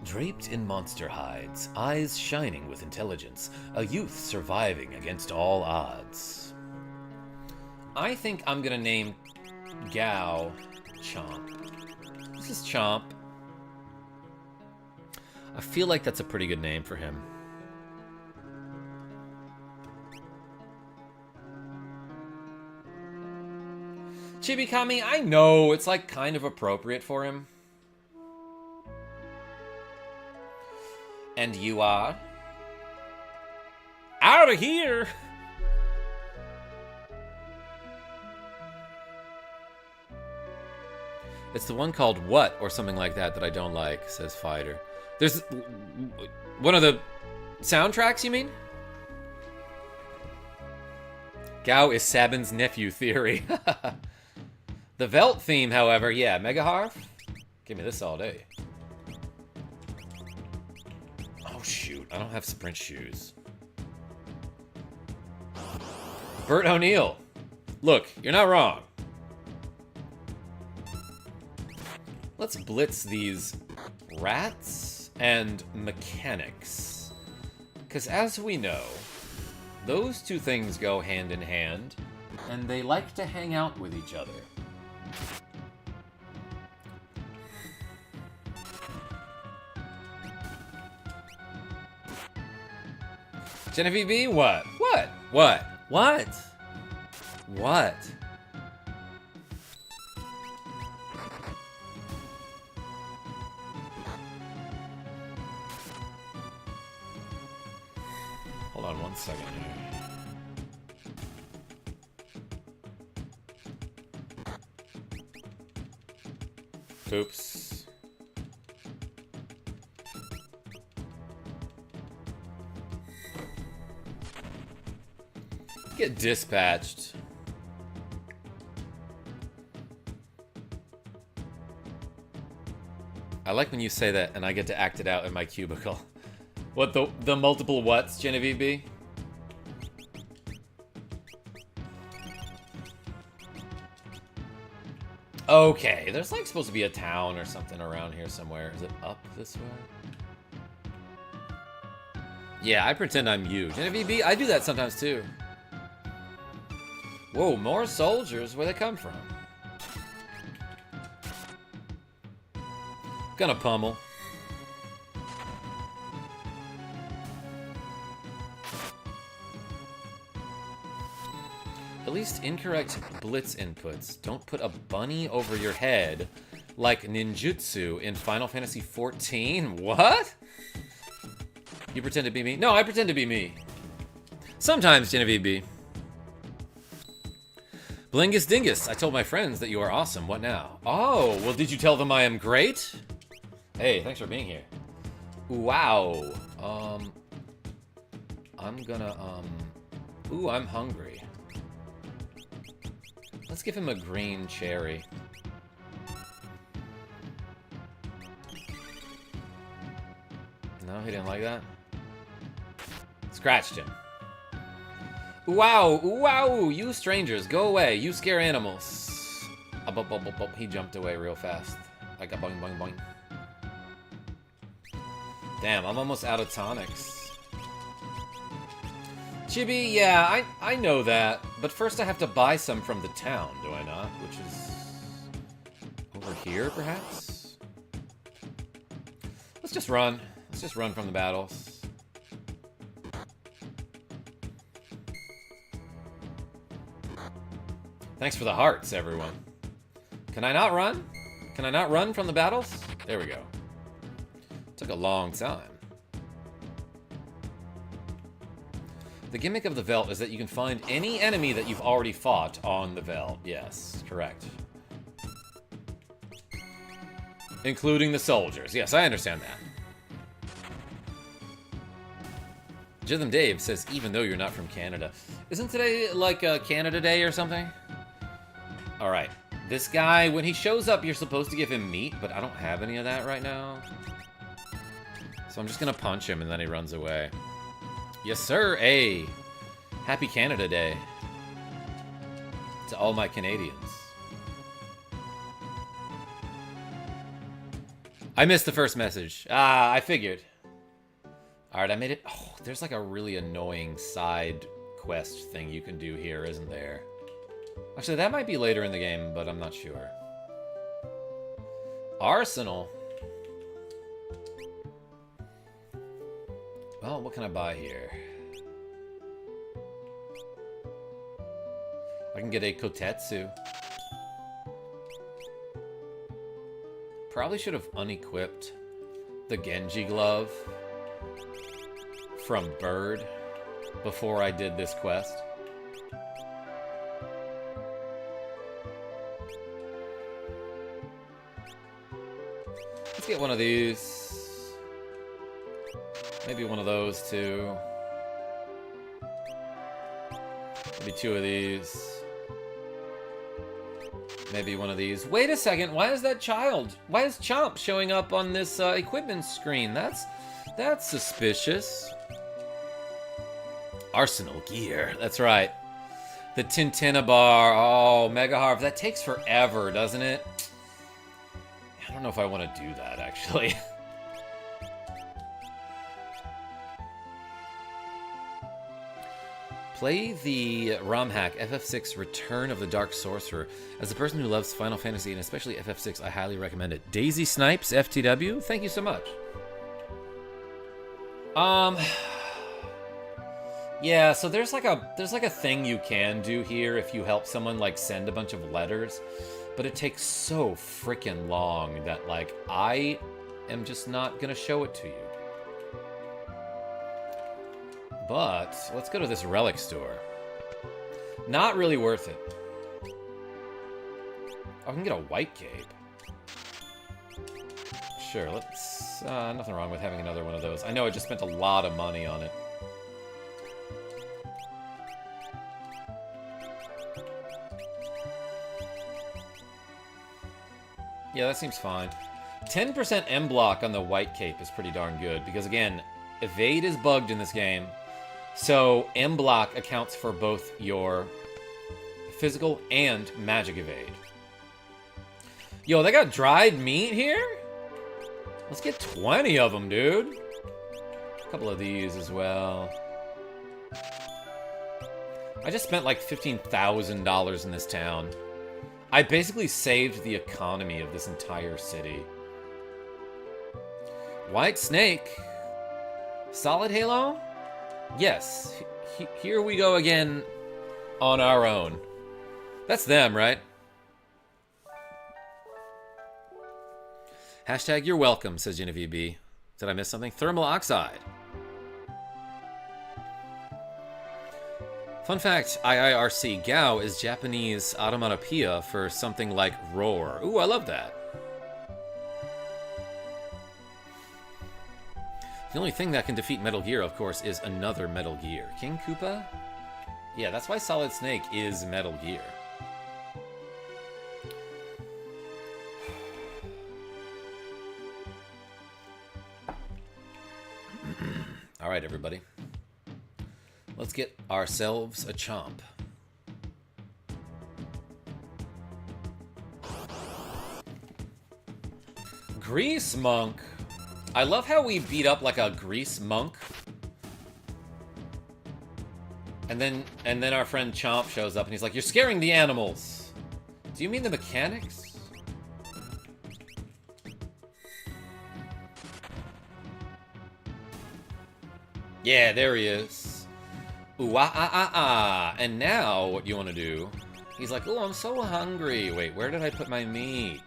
Draped in monster hides, eyes shining with intelligence, a youth surviving against all odds. I think I'm gonna name Gao Chomp. This is Chomp. I feel like that's a pretty good name for him. Chibikami, I know it's like kind of appropriate for him. And you are? Out of here! It's the one called What or something like that that I don't like, says Fighter. There's one of the soundtracks, you mean? Gao is Sabin's nephew theory. The Velt theme, however, yeah, Megaharf? Give me this all day. Oh shoot, I don't have sprint shoes. Bert O'Neill. Look, you're not wrong. Let's blitz these rats and mechanics. Because as we know, those two things go hand in hand, and they like to hang out with each other. Genevieve B, what? What? What? What? What? Hold on 1 second here. Oops. Get dispatched. I like when you say that and I get to act it out in my cubicle. What, the multiple whats, Genevieve B? Okay, there's like supposed to be a town or something around here somewhere. Is it up this way? Yeah, I pretend I'm you. Genevieve B, I do that sometimes too. Whoa, more soldiers. Where they come from? Gonna pummel. At least incorrect blitz inputs. Don't put a bunny over your head like ninjutsu in Final Fantasy XIV. What? You pretend to be me? No, I pretend to be me. Sometimes, Genevieve B. Blingus Dingus, I told my friends that you are awesome. What now? Oh, well, did you tell them I am great? Hey, thanks for being here. Wow. I'm gonna, Ooh, I'm hungry. Let's give him a green cherry. No, he didn't like that? Scratched him. Wow, wow, you strangers, go away. You scare animals. He jumped away real fast. Like a boing, boing, boing. Damn, I'm almost out of tonics. Chibi, yeah, I know that. But first I have to buy some from the town, do I not? Which is... over here, perhaps? Let's just run. Let's just run from the battles. Thanks for the hearts, everyone. Can I not run? Can I not run from the battles? There we go. Took a long time. The gimmick of the Veld is that you can find any enemy that you've already fought on the Veld. Yes, correct. Including the soldiers. Yes, I understand that. Jithem Dave says, even though you're not from Canada. Isn't today like Canada Day or something? Alright. This guy, when he shows up, you're supposed to give him meat, but I don't have any of that right now. So I'm just gonna punch him and then he runs away. Yes, sir. Hey. Happy Canada Day. To all my Canadians. I missed the first message. Ah, I figured. Alright, I made it. Oh, there's like a really annoying side quest thing you can do here, isn't there? Actually, that might be later in the game, but I'm not sure. Arsenal. Well, what can I buy here? I can get a Kotetsu. Probably should have unequipped the Genji glove from Bird before I did this quest. Let's get one of these. Maybe one of those too. Maybe two of these. Maybe one of these. Wait a second, why is that child? Why is Chomp showing up on this equipment screen? That's suspicious. Arsenal gear, that's right. The Tintinabar, oh, Mega Harv. That takes forever, doesn't it? I don't know if I want to do that, actually. Play the ROM hack FF6 Return of the Dark Sorcerer. As a person who loves Final Fantasy and especially FF6, I highly recommend it. Daisy Snipes FTW, thank you so much. Yeah, so there's like a thing you can do here if you help someone like send a bunch of letters, but it takes so freaking long that like I am just not gonna show it to you. But let's go to this relic store. Not really worth it. Oh, I can get a white cape. Sure, let's... nothing wrong with having another one of those. I know I just spent a lot of money on it. Yeah, that seems fine. 10% M block on the white cape is pretty darn good, because again, evade is bugged in this game. So M block accounts for both your physical and magic evade. Yo, they got dried meat here? Let's get 20 of them, dude. A couple of these as well. I just spent like $15,000 in this town. I basically saved the economy of this entire city. White Snake. Solid Halo? Yes. Here we go again. on our own. That's them, right? Hashtag you're welcome, says Genevieve B. Did I miss something? Thermal oxide. Fun fact, IIRC, Gao is Japanese onomatopoeia for something like roar. Ooh, I love that. The only thing that can defeat Metal Gear, of course, is another Metal Gear. King Koopa? Yeah, that's why Solid Snake is Metal Gear. All right, everybody. Let's get ourselves a chomp. Grease Monk. I love how we beat up like a grease monk. And then our friend Chomp shows up and he's like, "You're scaring the animals." Do you mean the mechanics? Yeah, there he is. Ooh, And now, what you want to do? He's like, "Oh, I'm so hungry. Wait, where did I put my meat?"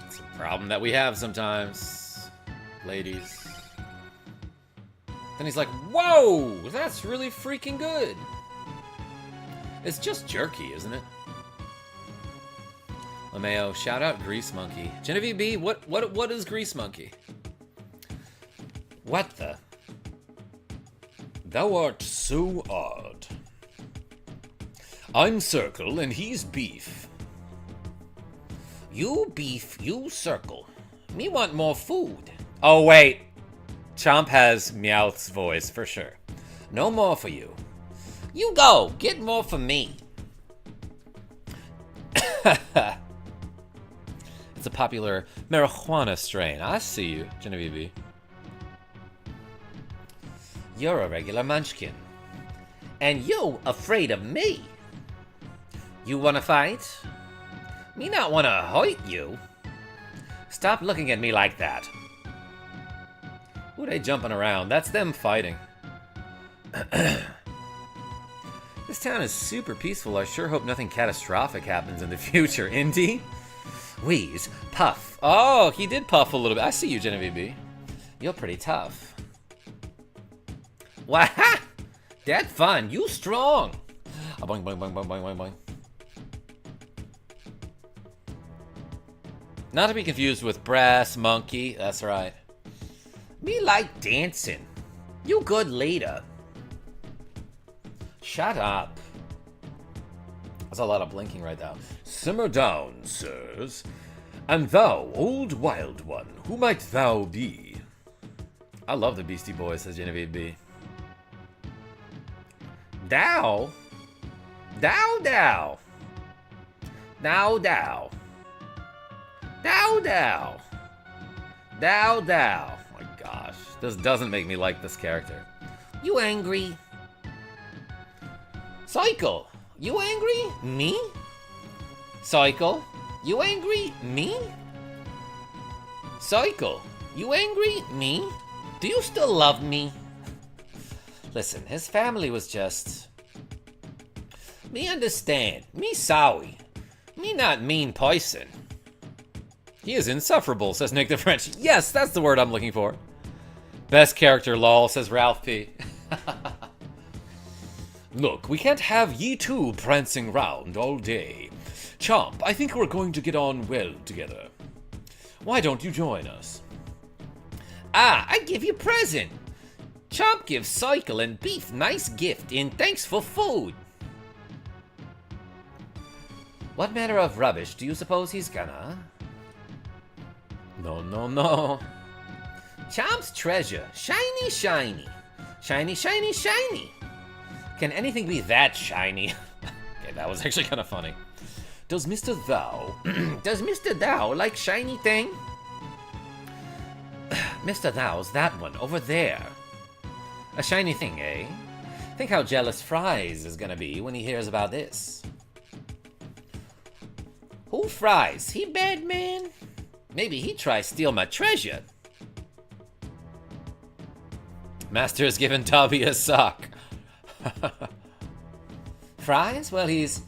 It's a problem that we have sometimes, ladies. Then he's like, "Whoa, that's really freaking good." It's just jerky, isn't it? LeMayo, shout out Grease Monkey. Genevieve B, what is Grease Monkey? What the? Thou art so odd. I'm Circle and he's Beef. You beef, you Circle. Me want more food. Oh wait. Chomp has Meowth's voice for sure. No more for you. You go, get more for me. It's a popular marijuana strain. I see you, Genevieve B. You're a regular munchkin. And you afraid of me. You wanna fight? Me not wanna hurt you. Stop looking at me like that. Who are they jumping around? That's them fighting. This town is super peaceful. I sure hope nothing catastrophic happens in the future. Indy? Wheeze. Puff. Oh, he did puff a little bit. I see you, Genevieve B. You're pretty tough. Wah-ha! That fun. You strong. Boing, boing, boing, boing, boing, boing, boing. Not to be confused with Brass Monkey. That's right. Me like dancing. You good leader. Shut up. There's a lot of blinking right now. Simmer down, sirs. And thou, old wild one, who might thou be? I love the Beastie Boys, says Genevieve B. Thou? Thou, thou. Thou, thou. Thou, thou. Thou, thou. Oh my gosh. This doesn't make me like this character. You angry? Cycle. You angry? Me? Cycle. You angry? Me? Cycle. You angry? Me? Do you still love me? Listen, his family was just... Me understand. Me sorry. Me not mean person. He is insufferable, says Nick the French. Yes, that's the word I'm looking for. Best character, lol, says Ralph P. Look, we can't have ye two prancing round all day. Chomp, I think we're going to get on well together. Why don't you join us? Ah, I give you present. Chomp gives Cycle and Beef nice gift in thanks for food. What manner of rubbish do you suppose he's gonna? No, no, no. Chomp's treasure. Shiny, shiny. Shiny, shiny, shiny. Can anything be that shiny? Okay, that was actually kind of funny. Does Mr. Thou... Does Mr. Thou like shiny thing? Mr. Thou's that one, over there. A shiny thing, eh? Think how jealous Fries is gonna be when he hears about this. Who Fries? He bad man? Maybe he try steal my treasure. Master has given Dobby a sock. Fries? Well, he's...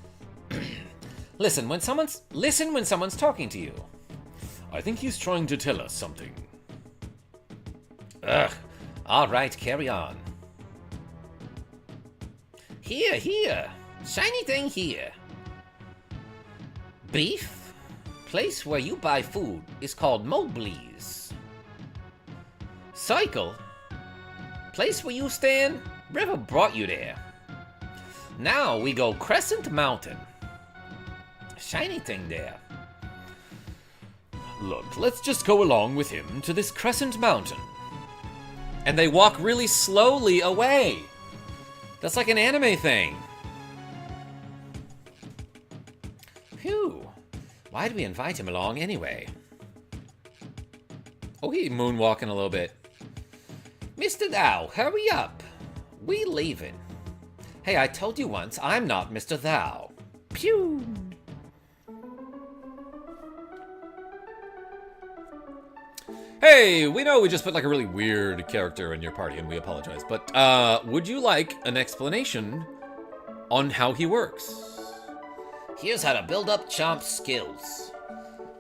Listen when someone's talking to you. I think he's trying to tell us something. Ugh. All right, carry on. Here, here. Shiny thing here. Beef? Place where you buy food is called Mobley's. Cycle? Place where you stand? River brought you there. Now we go Crescent Mountain. Shiny thing there. Look, let's just go along with him to this Crescent Mountain. And they walk really slowly away. That's like an anime thing. Phew. Why did we invite him along anyway? Oh, he's moonwalking a little bit. Mr. Thou, hurry up. We leaving. Hey, I told you once, I'm not Mr. Thou. Pew. Hey, we know we just put like a really weird character in your party and we apologize, but would you like an explanation on how he works? Here's how to build up Chomp's skills.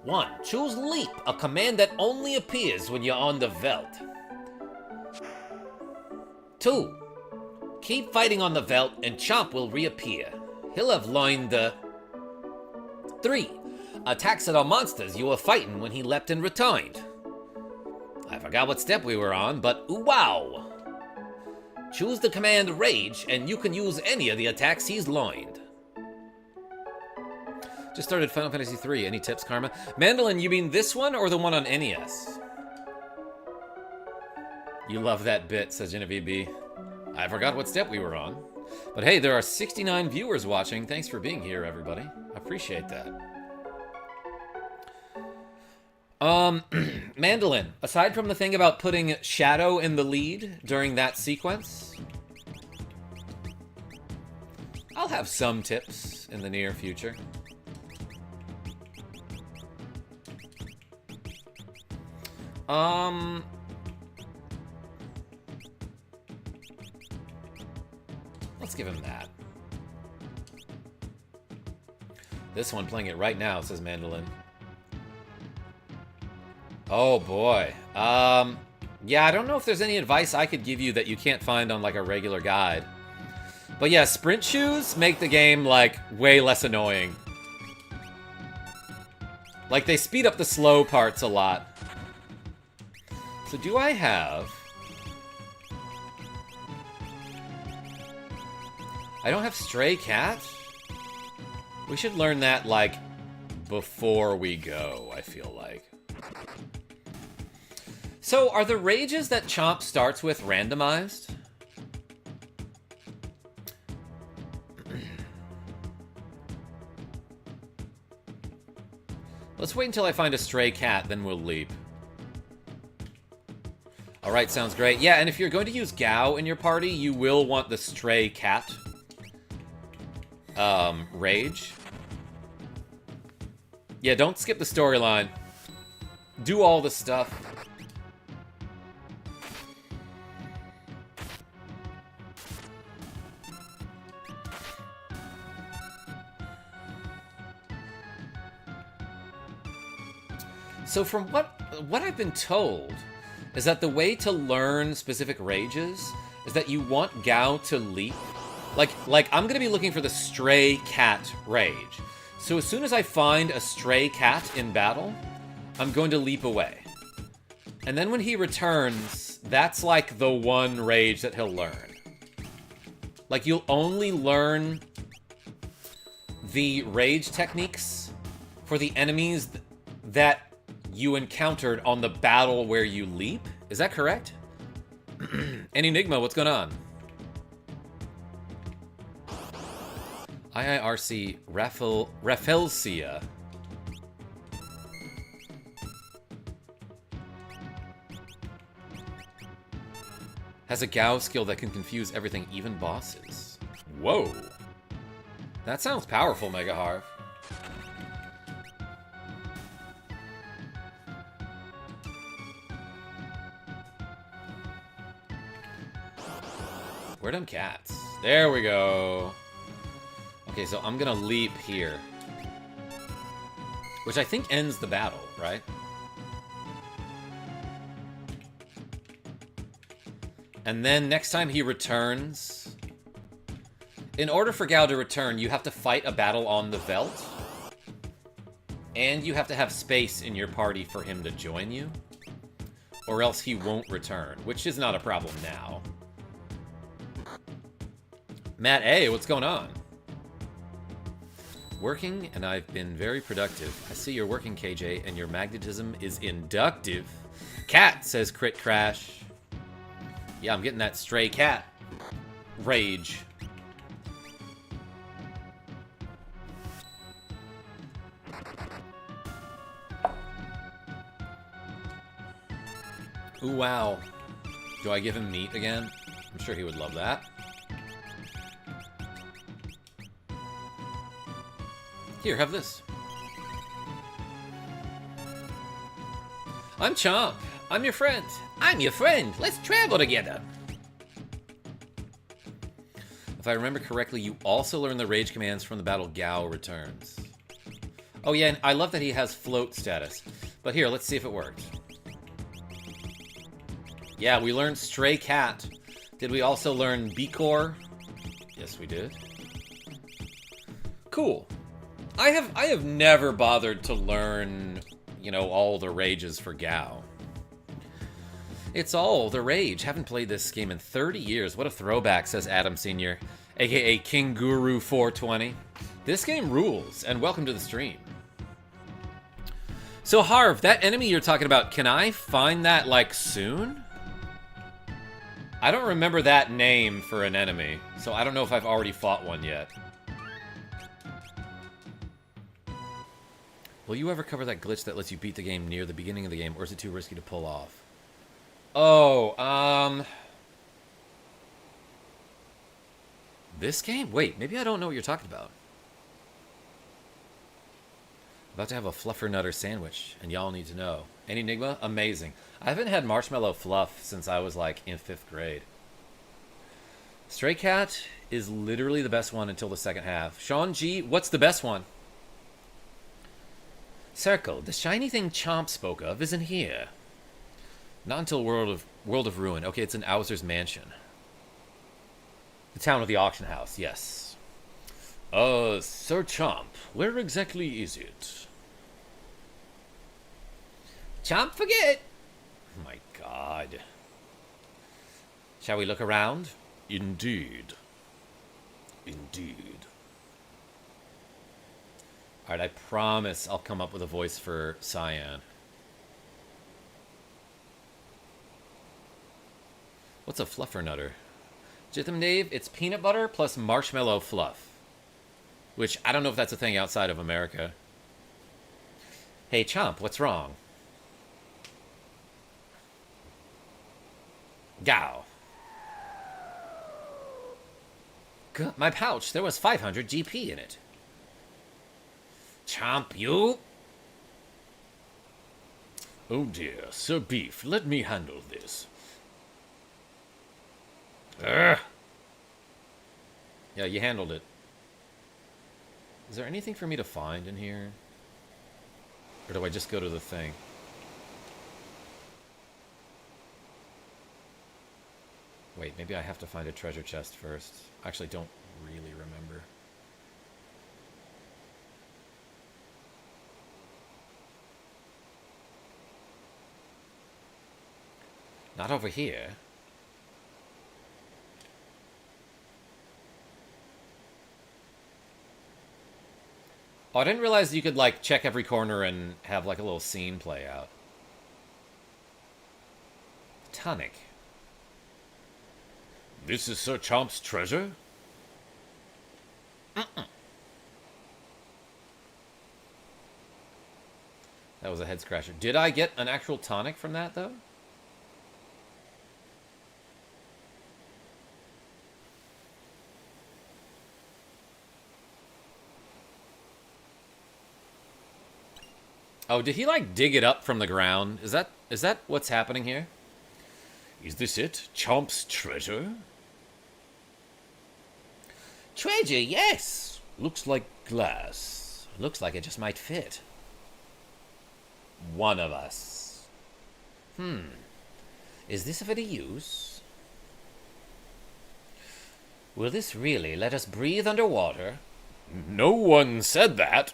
1. Choose Leap, a command that only appears when you're on the Veldt. 2. Keep fighting on the Veldt and Chomp will reappear. He'll have learned the... 3. Attacks at our monsters you were fighting when he leapt and returned. I forgot what step we were on, but ooh wow! Choose the command Rage, and you can use any of the attacks he's learned. Just started Final Fantasy III. Any tips, Karma? Mandolin, you mean this one or the one on NES? You love that bit, says Genevieve B. I forgot what step we were on. But hey, there are 69 viewers watching. Thanks for being here, everybody. I appreciate that. Mandolin, aside from the thing about putting Shadow in the lead during that sequence, I'll have some tips in the near future. Let's give him that. This one playing it right now, says Mandolin. Oh boy. Yeah, I don't know if there's any advice I could give you that you can't find on like a regular guide. But yeah, sprint shoes make the game like way less annoying. Like they speed up the slow parts a lot. So do I have... I don't have Stray Cat? We should learn that like before we go, I feel like. So, are the rages that Chomp starts with randomized? Let's wait until I find a stray cat, then we'll leap. Alright, sounds great. Yeah, and if you're going to use Gao in your party, you will want the stray cat rage. Yeah, don't skip the storyline. Do all the stuff. So from what I've been told is that the way to learn specific rages is that you want Gao to leap. Like I'm gonna be looking for the stray cat rage. So as soon as I find a stray cat in battle, I'm going to leap away. And then when he returns, that's like the one rage that he'll learn. Like you'll only learn the rage techniques for the enemies that you encountered on the battle where you leap. Is that correct? Enigma, what's going on? IIRC Rafelsia. Has a Gao skill that can confuse everything, even bosses. Whoa. That sounds powerful, Mega Harv. Where them cats? There we go. Okay, so I'm gonna leap here. Which I think ends the battle, right? And then next time he returns... In order for Gao to return, you have to fight a battle on the Veldt. And you have to have space in your party for him to join you. Or else he won't return, which is not a problem now. Matt A, what's going on? Working, and I've been very productive. I see you're working, KJ, and your magnetism is inductive. Cat, says Crit Crash. Yeah, I'm getting that stray cat rage. Ooh, wow. Do I give him meat again? I'm sure he would love that. Here, have this. I'm Chomp. I'm your friend. I'm your friend. Let's travel together. If I remember correctly, you also learn the rage commands from the battle Gao returns. Oh yeah, and I love that he has float status. But here, let's see if it worked. Yeah, we learned Stray Cat. Did we also learn Beakor? Yes, we did. Cool. I have never bothered to learn, you know, all the rages for Gao. It's all the rage. Haven't played this game in 30 years. What a throwback, says Adam Sr., aka King Guru 420. This game rules, and welcome to the stream. So Harv, that enemy you're talking about, can I find that, like, soon? I don't remember that name for an enemy, so I don't know if I've already fought one yet. Will you ever cover that glitch that lets you beat the game near the beginning of the game, or is it too risky to pull off? Oh, this game? Wait, maybe I don't know what you're talking about. About to have a fluffernutter sandwich, and y'all need to know. Any Enigma? Amazing. I haven't had marshmallow fluff since I was, like, in 5th grade. Stray Cat is literally the best one until the second half. Sean G, what's the best one? Circle, the shiny thing Chomp spoke of isn't here. Not until World of Ruin. Okay, it's in Owser's Mansion. The town of the auction house, yes. Sir Chomp, where exactly is it? Chomp, forget! Oh my god. Shall we look around? Indeed. Indeed. Alright, I promise I'll come up with a voice for Cyan. What's a fluffernutter? Jitham Dave, it's peanut butter plus marshmallow fluff. Which, I don't know if that's a thing outside of America. Hey, Chomp, what's wrong? Gao. My pouch, there was 500 GP in it. Chomp, you? Oh dear, Sir Beef, let me handle this. Urgh. Yeah, you handled it. Is there anything for me to find in here? Or do I just go to the thing? Wait, maybe I have to find a treasure chest first. I actually don't really remember. Not over here. Oh, I didn't realize you could, like, check every corner and have, like, a little scene play out. Tonic. This is Sir Chomp's treasure? That was a head-scratcher. Did I get an actual tonic from that, though? Oh, did he, like, dig it up from the ground? Is that what's happening here? Is this it? Chomp's treasure? Treasure, yes. Looks like glass. Looks like it just might fit one of us. Is this of any use? Will this really let us breathe underwater? No one said that.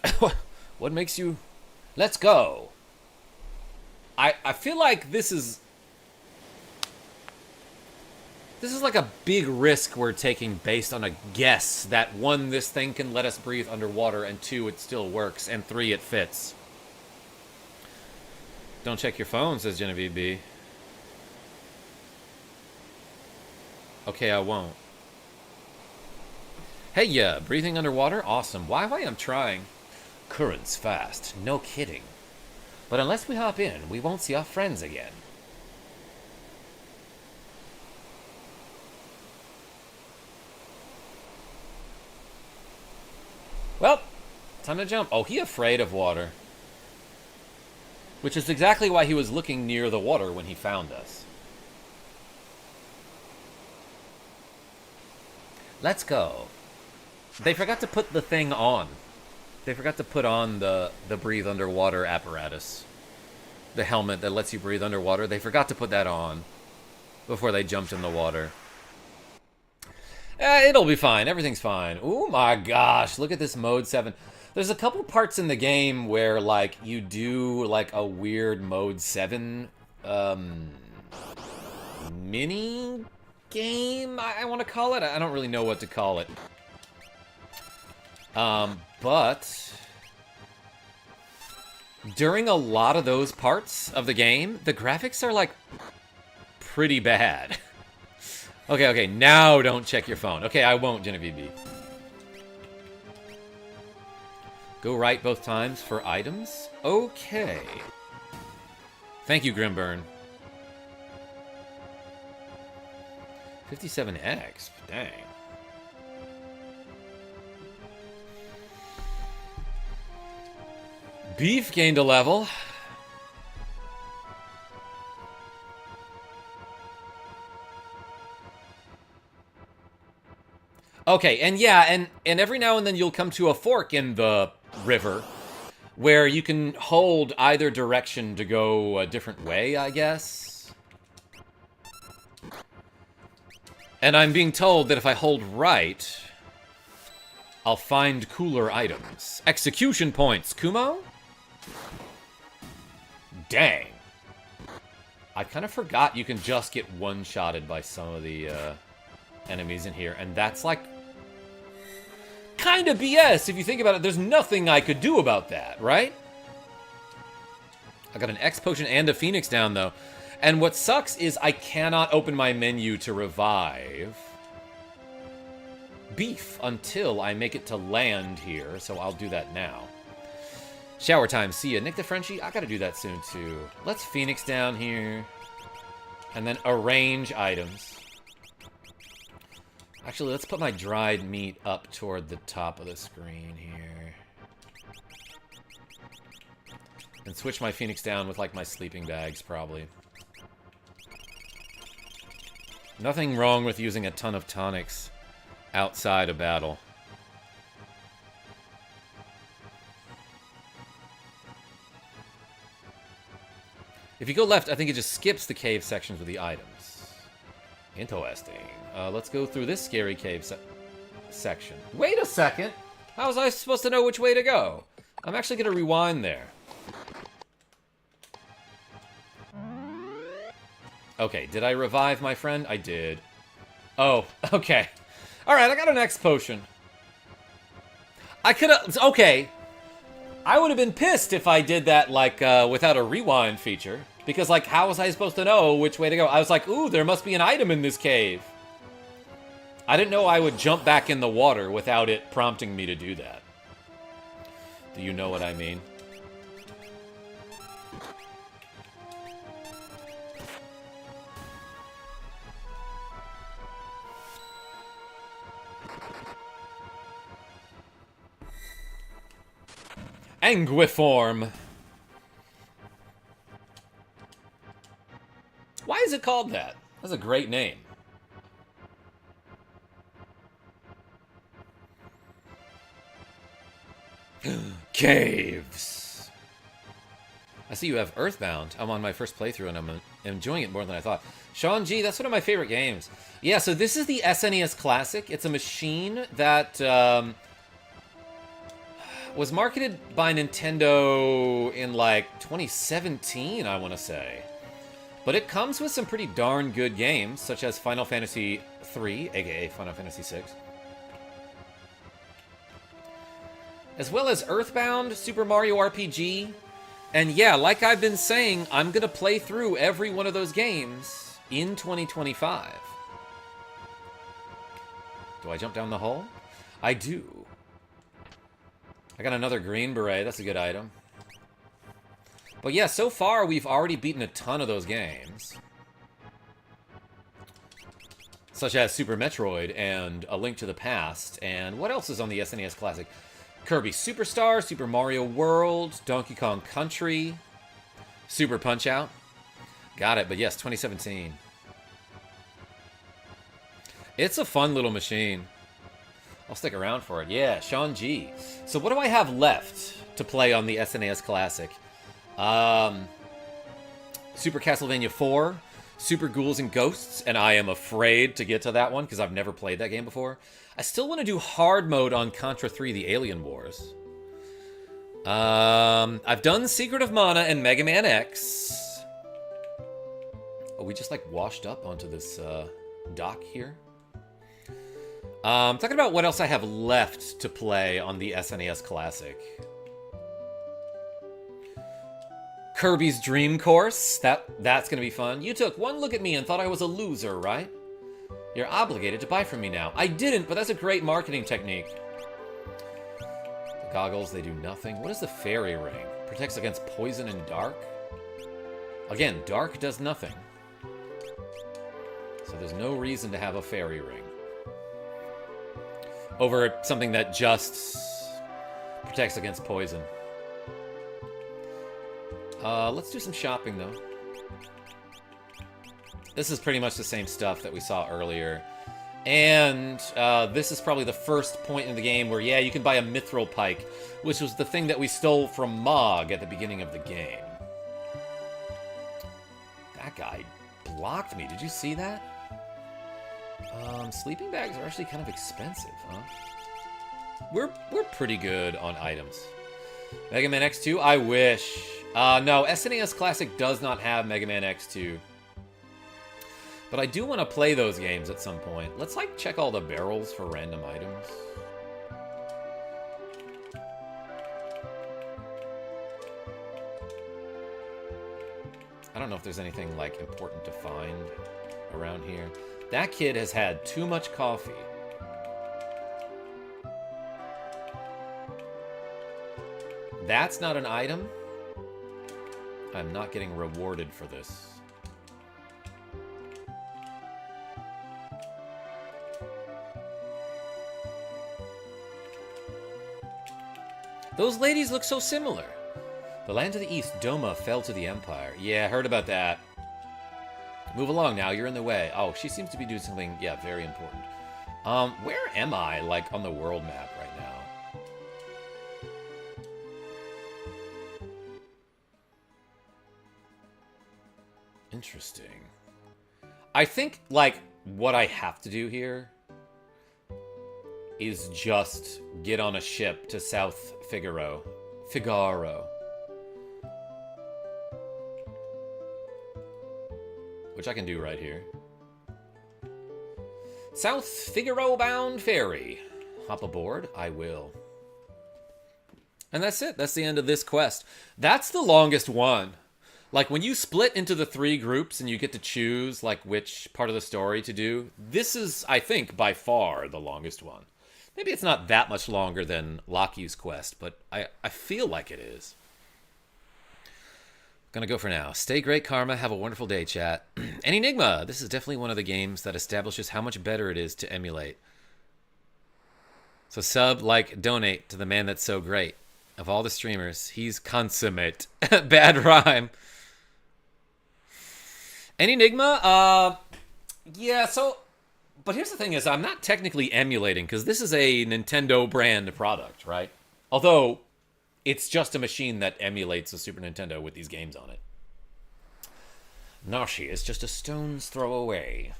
What makes you... Let's go. I feel like this is like a big risk we're taking based on a guess that 1, this thing can let us breathe underwater, and 2, it still works, and 3, it fits. Don't check your phone, says Genevieve B. Okay, I won't. Hey, yeah, breathing underwater? Awesome. Why am trying? Current's fast. No kidding. But unless we hop in, we won't see our friends again. Well, time to jump. Oh, he afraid of water. Which is exactly why he was looking near the water when he found us. Let's go. They forgot to put the thing on. They forgot to put on the breathe underwater apparatus. The helmet that lets you breathe underwater. They forgot to put that on before they jumped in the water. It'll be fine. Everything's fine. Oh my gosh, look at this mode 7. There's a couple parts in the game where, like, you do, like, a weird mode 7, mini game, I want to call it. I don't really know what to call it. But during a lot of those parts of the game, the graphics are, like, pretty bad. Okay, now don't check your phone. Okay, I won't, Genevieve B. Go right both times for items? Okay. Thank you, Grimburn. 57X? Dang. Beef gained a level. Okay, and yeah, and every now and then you'll come to a fork in the river where you can hold either direction to go a different way, I guess. And I'm being told that if I hold right, I'll find cooler items. Execution points, Kumo? Dang. I kind of forgot you can just get one-shotted by some of the enemies in here, and that's like kind of BS if you think about it. There's nothing I could do about that, right? I got an X potion and a Phoenix down, though. And what sucks is I cannot open my menu to revive beef until I make it to land here, so I'll do that now. Shower time, see ya. Nick the Frenchie, I gotta do that soon, too. Let's Phoenix down here, and then arrange items. Actually, let's put my dried meat up toward the top of the screen here. And switch my Phoenix down with, like, my sleeping bags, probably. Nothing wrong with using a ton of tonics outside of battle. If you go left, I think it just skips the cave sections with the items. Interesting. Let's go through this scary cave section. Wait a second! How was I supposed to know which way to go? I'm actually going to rewind there. Okay, did I revive my friend? I did. Oh, okay. Alright, I got an X potion. I could've... Okay. I would have been pissed if I did that, like, without a rewind feature. Because, like, how was I supposed to know which way to go? I was like, ooh, there must be an item in this cave. I didn't know I would jump back in the water without it prompting me to do that. Do you know what I mean? Anguiform. Why is it called that? That's a great name. Caves. I see you have Earthbound. I'm on my first playthrough and I'm enjoying it more than I thought. Sean G, that's one of my favorite games. Yeah, so this is the SNES Classic. It's a machine that was marketed by Nintendo in like 2017, I want to say. But it comes with some pretty darn good games, such as Final Fantasy III, aka Final Fantasy VI. As well as Earthbound, Super Mario RPG. And yeah, like I've been saying, I'm going to play through every one of those games in 2025. Do I jump down the hole? I do. I got another green beret. That's a good item. But yeah, so far we've already beaten a ton of those games. Such as Super Metroid and A Link to the Past. And what else is on the SNES Classic? Kirby Superstar, Super Mario World, Donkey Kong Country, Super Punch-Out. Got it, but yes, 2017. It's a fun little machine. I'll stick around for it. Yeah, Sean G. So what do I have left to play on the SNES Classic? Super Castlevania 4, Super Ghouls and Ghosts, and I am afraid to get to that one because I've never played that game before. I still want to do hard mode on Contra 3, The Alien Wars. I've done Secret of Mana and Mega Man X. Oh, we just like washed up onto this dock here. Talking about what else I have left to play on the SNES Classic. Kirby's Dream Course. That's gonna be fun. You took one look at me and thought I was a loser, right? You're obligated to buy from me now. I didn't, but that's a great marketing technique. The goggles, they do nothing. What is the fairy ring? Protects against poison and dark? Again, dark does nothing. So there's no reason to have a fairy ring. Over something that just protects against poison. Let's do some shopping, though. This is pretty much the same stuff that we saw earlier. And this is probably the first point in the game where, yeah, you can buy a mithril pike, which was the thing that we stole from Mog at the beginning of the game. That guy blocked me. Did you see that? Sleeping bags are actually kind of expensive, huh? We're pretty good on items. Mega Man X2? I wish. No, SNES Classic does not have Mega Man X2. But I do want to play those games at some point. Let's, like, check all the barrels for random items. I don't know if there's anything, like, important to find around here. That kid has had too much coffee. That's not an item. I'm not getting rewarded for this. Those ladies look so similar. The land to the east, Doma, fell to the Empire. Yeah, heard about that. Move along now, you're in the way. Oh, she seems to be doing something, yeah, very important. Where am I, like, on the world map right now? Interesting. I think, like, what I have to do here is just get on a ship to South Figaro. Which I can do right here. South Figaro bound ferry. Hop aboard? I will. And that's it. That's the end of this quest. That's the longest one. Like, when you split into the 3 groups and you get to choose, like, which part of the story to do, this is, I think, by far the longest one. Maybe it's not that much longer than Laki's quest, but I feel like it is. Gonna go for now. Stay great, Karma. Have a wonderful day, chat. Enigma. This is definitely one of the games that establishes how much better it is to emulate. So sub, like, donate to the man that's so great. Of all the streamers, he's consummate. Bad rhyme. Enigma, yeah, so, but here's the thing is, I'm not technically emulating, because this is a Nintendo brand product, right? Although, It's just a machine that emulates a Super Nintendo with these games on it. Nashi is just a stone's throw away.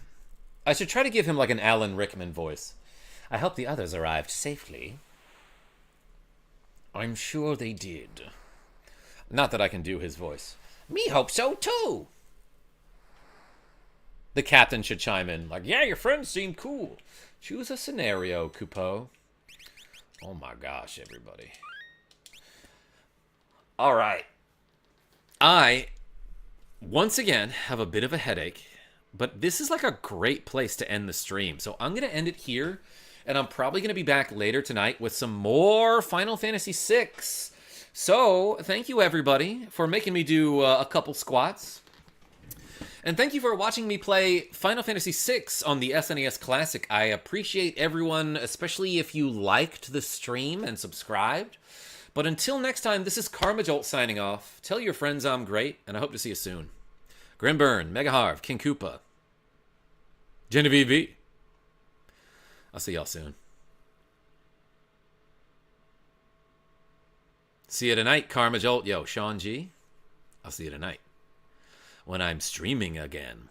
I should try to give him like an Alan Rickman voice. I hope the others arrived safely. I'm sure they did. Not that I can do his voice. Me hope so too. The captain should chime in like, yeah, your friends seem cool. Choose a scenario, Kupo. Oh my gosh, everybody. All right. I, once again, have a bit of a headache, but this is like a great place to end the stream. So I'm going to end it here, and I'm probably going to be back later tonight with some more Final Fantasy VI. So thank you, everybody, for making me do a couple squats. And thank you for watching me play Final Fantasy VI on the SNES Classic. I appreciate everyone, especially if you liked the stream and subscribed. But until next time, this is KarmaJolt signing off. Tell your friends I'm great, and I hope to see you soon. Grimburn, Megaharv, King Koopa, Genevieve V. I'll see y'all soon. See you tonight, KarmaJolt. Yo, Sean G. I'll see you tonight when I'm streaming again.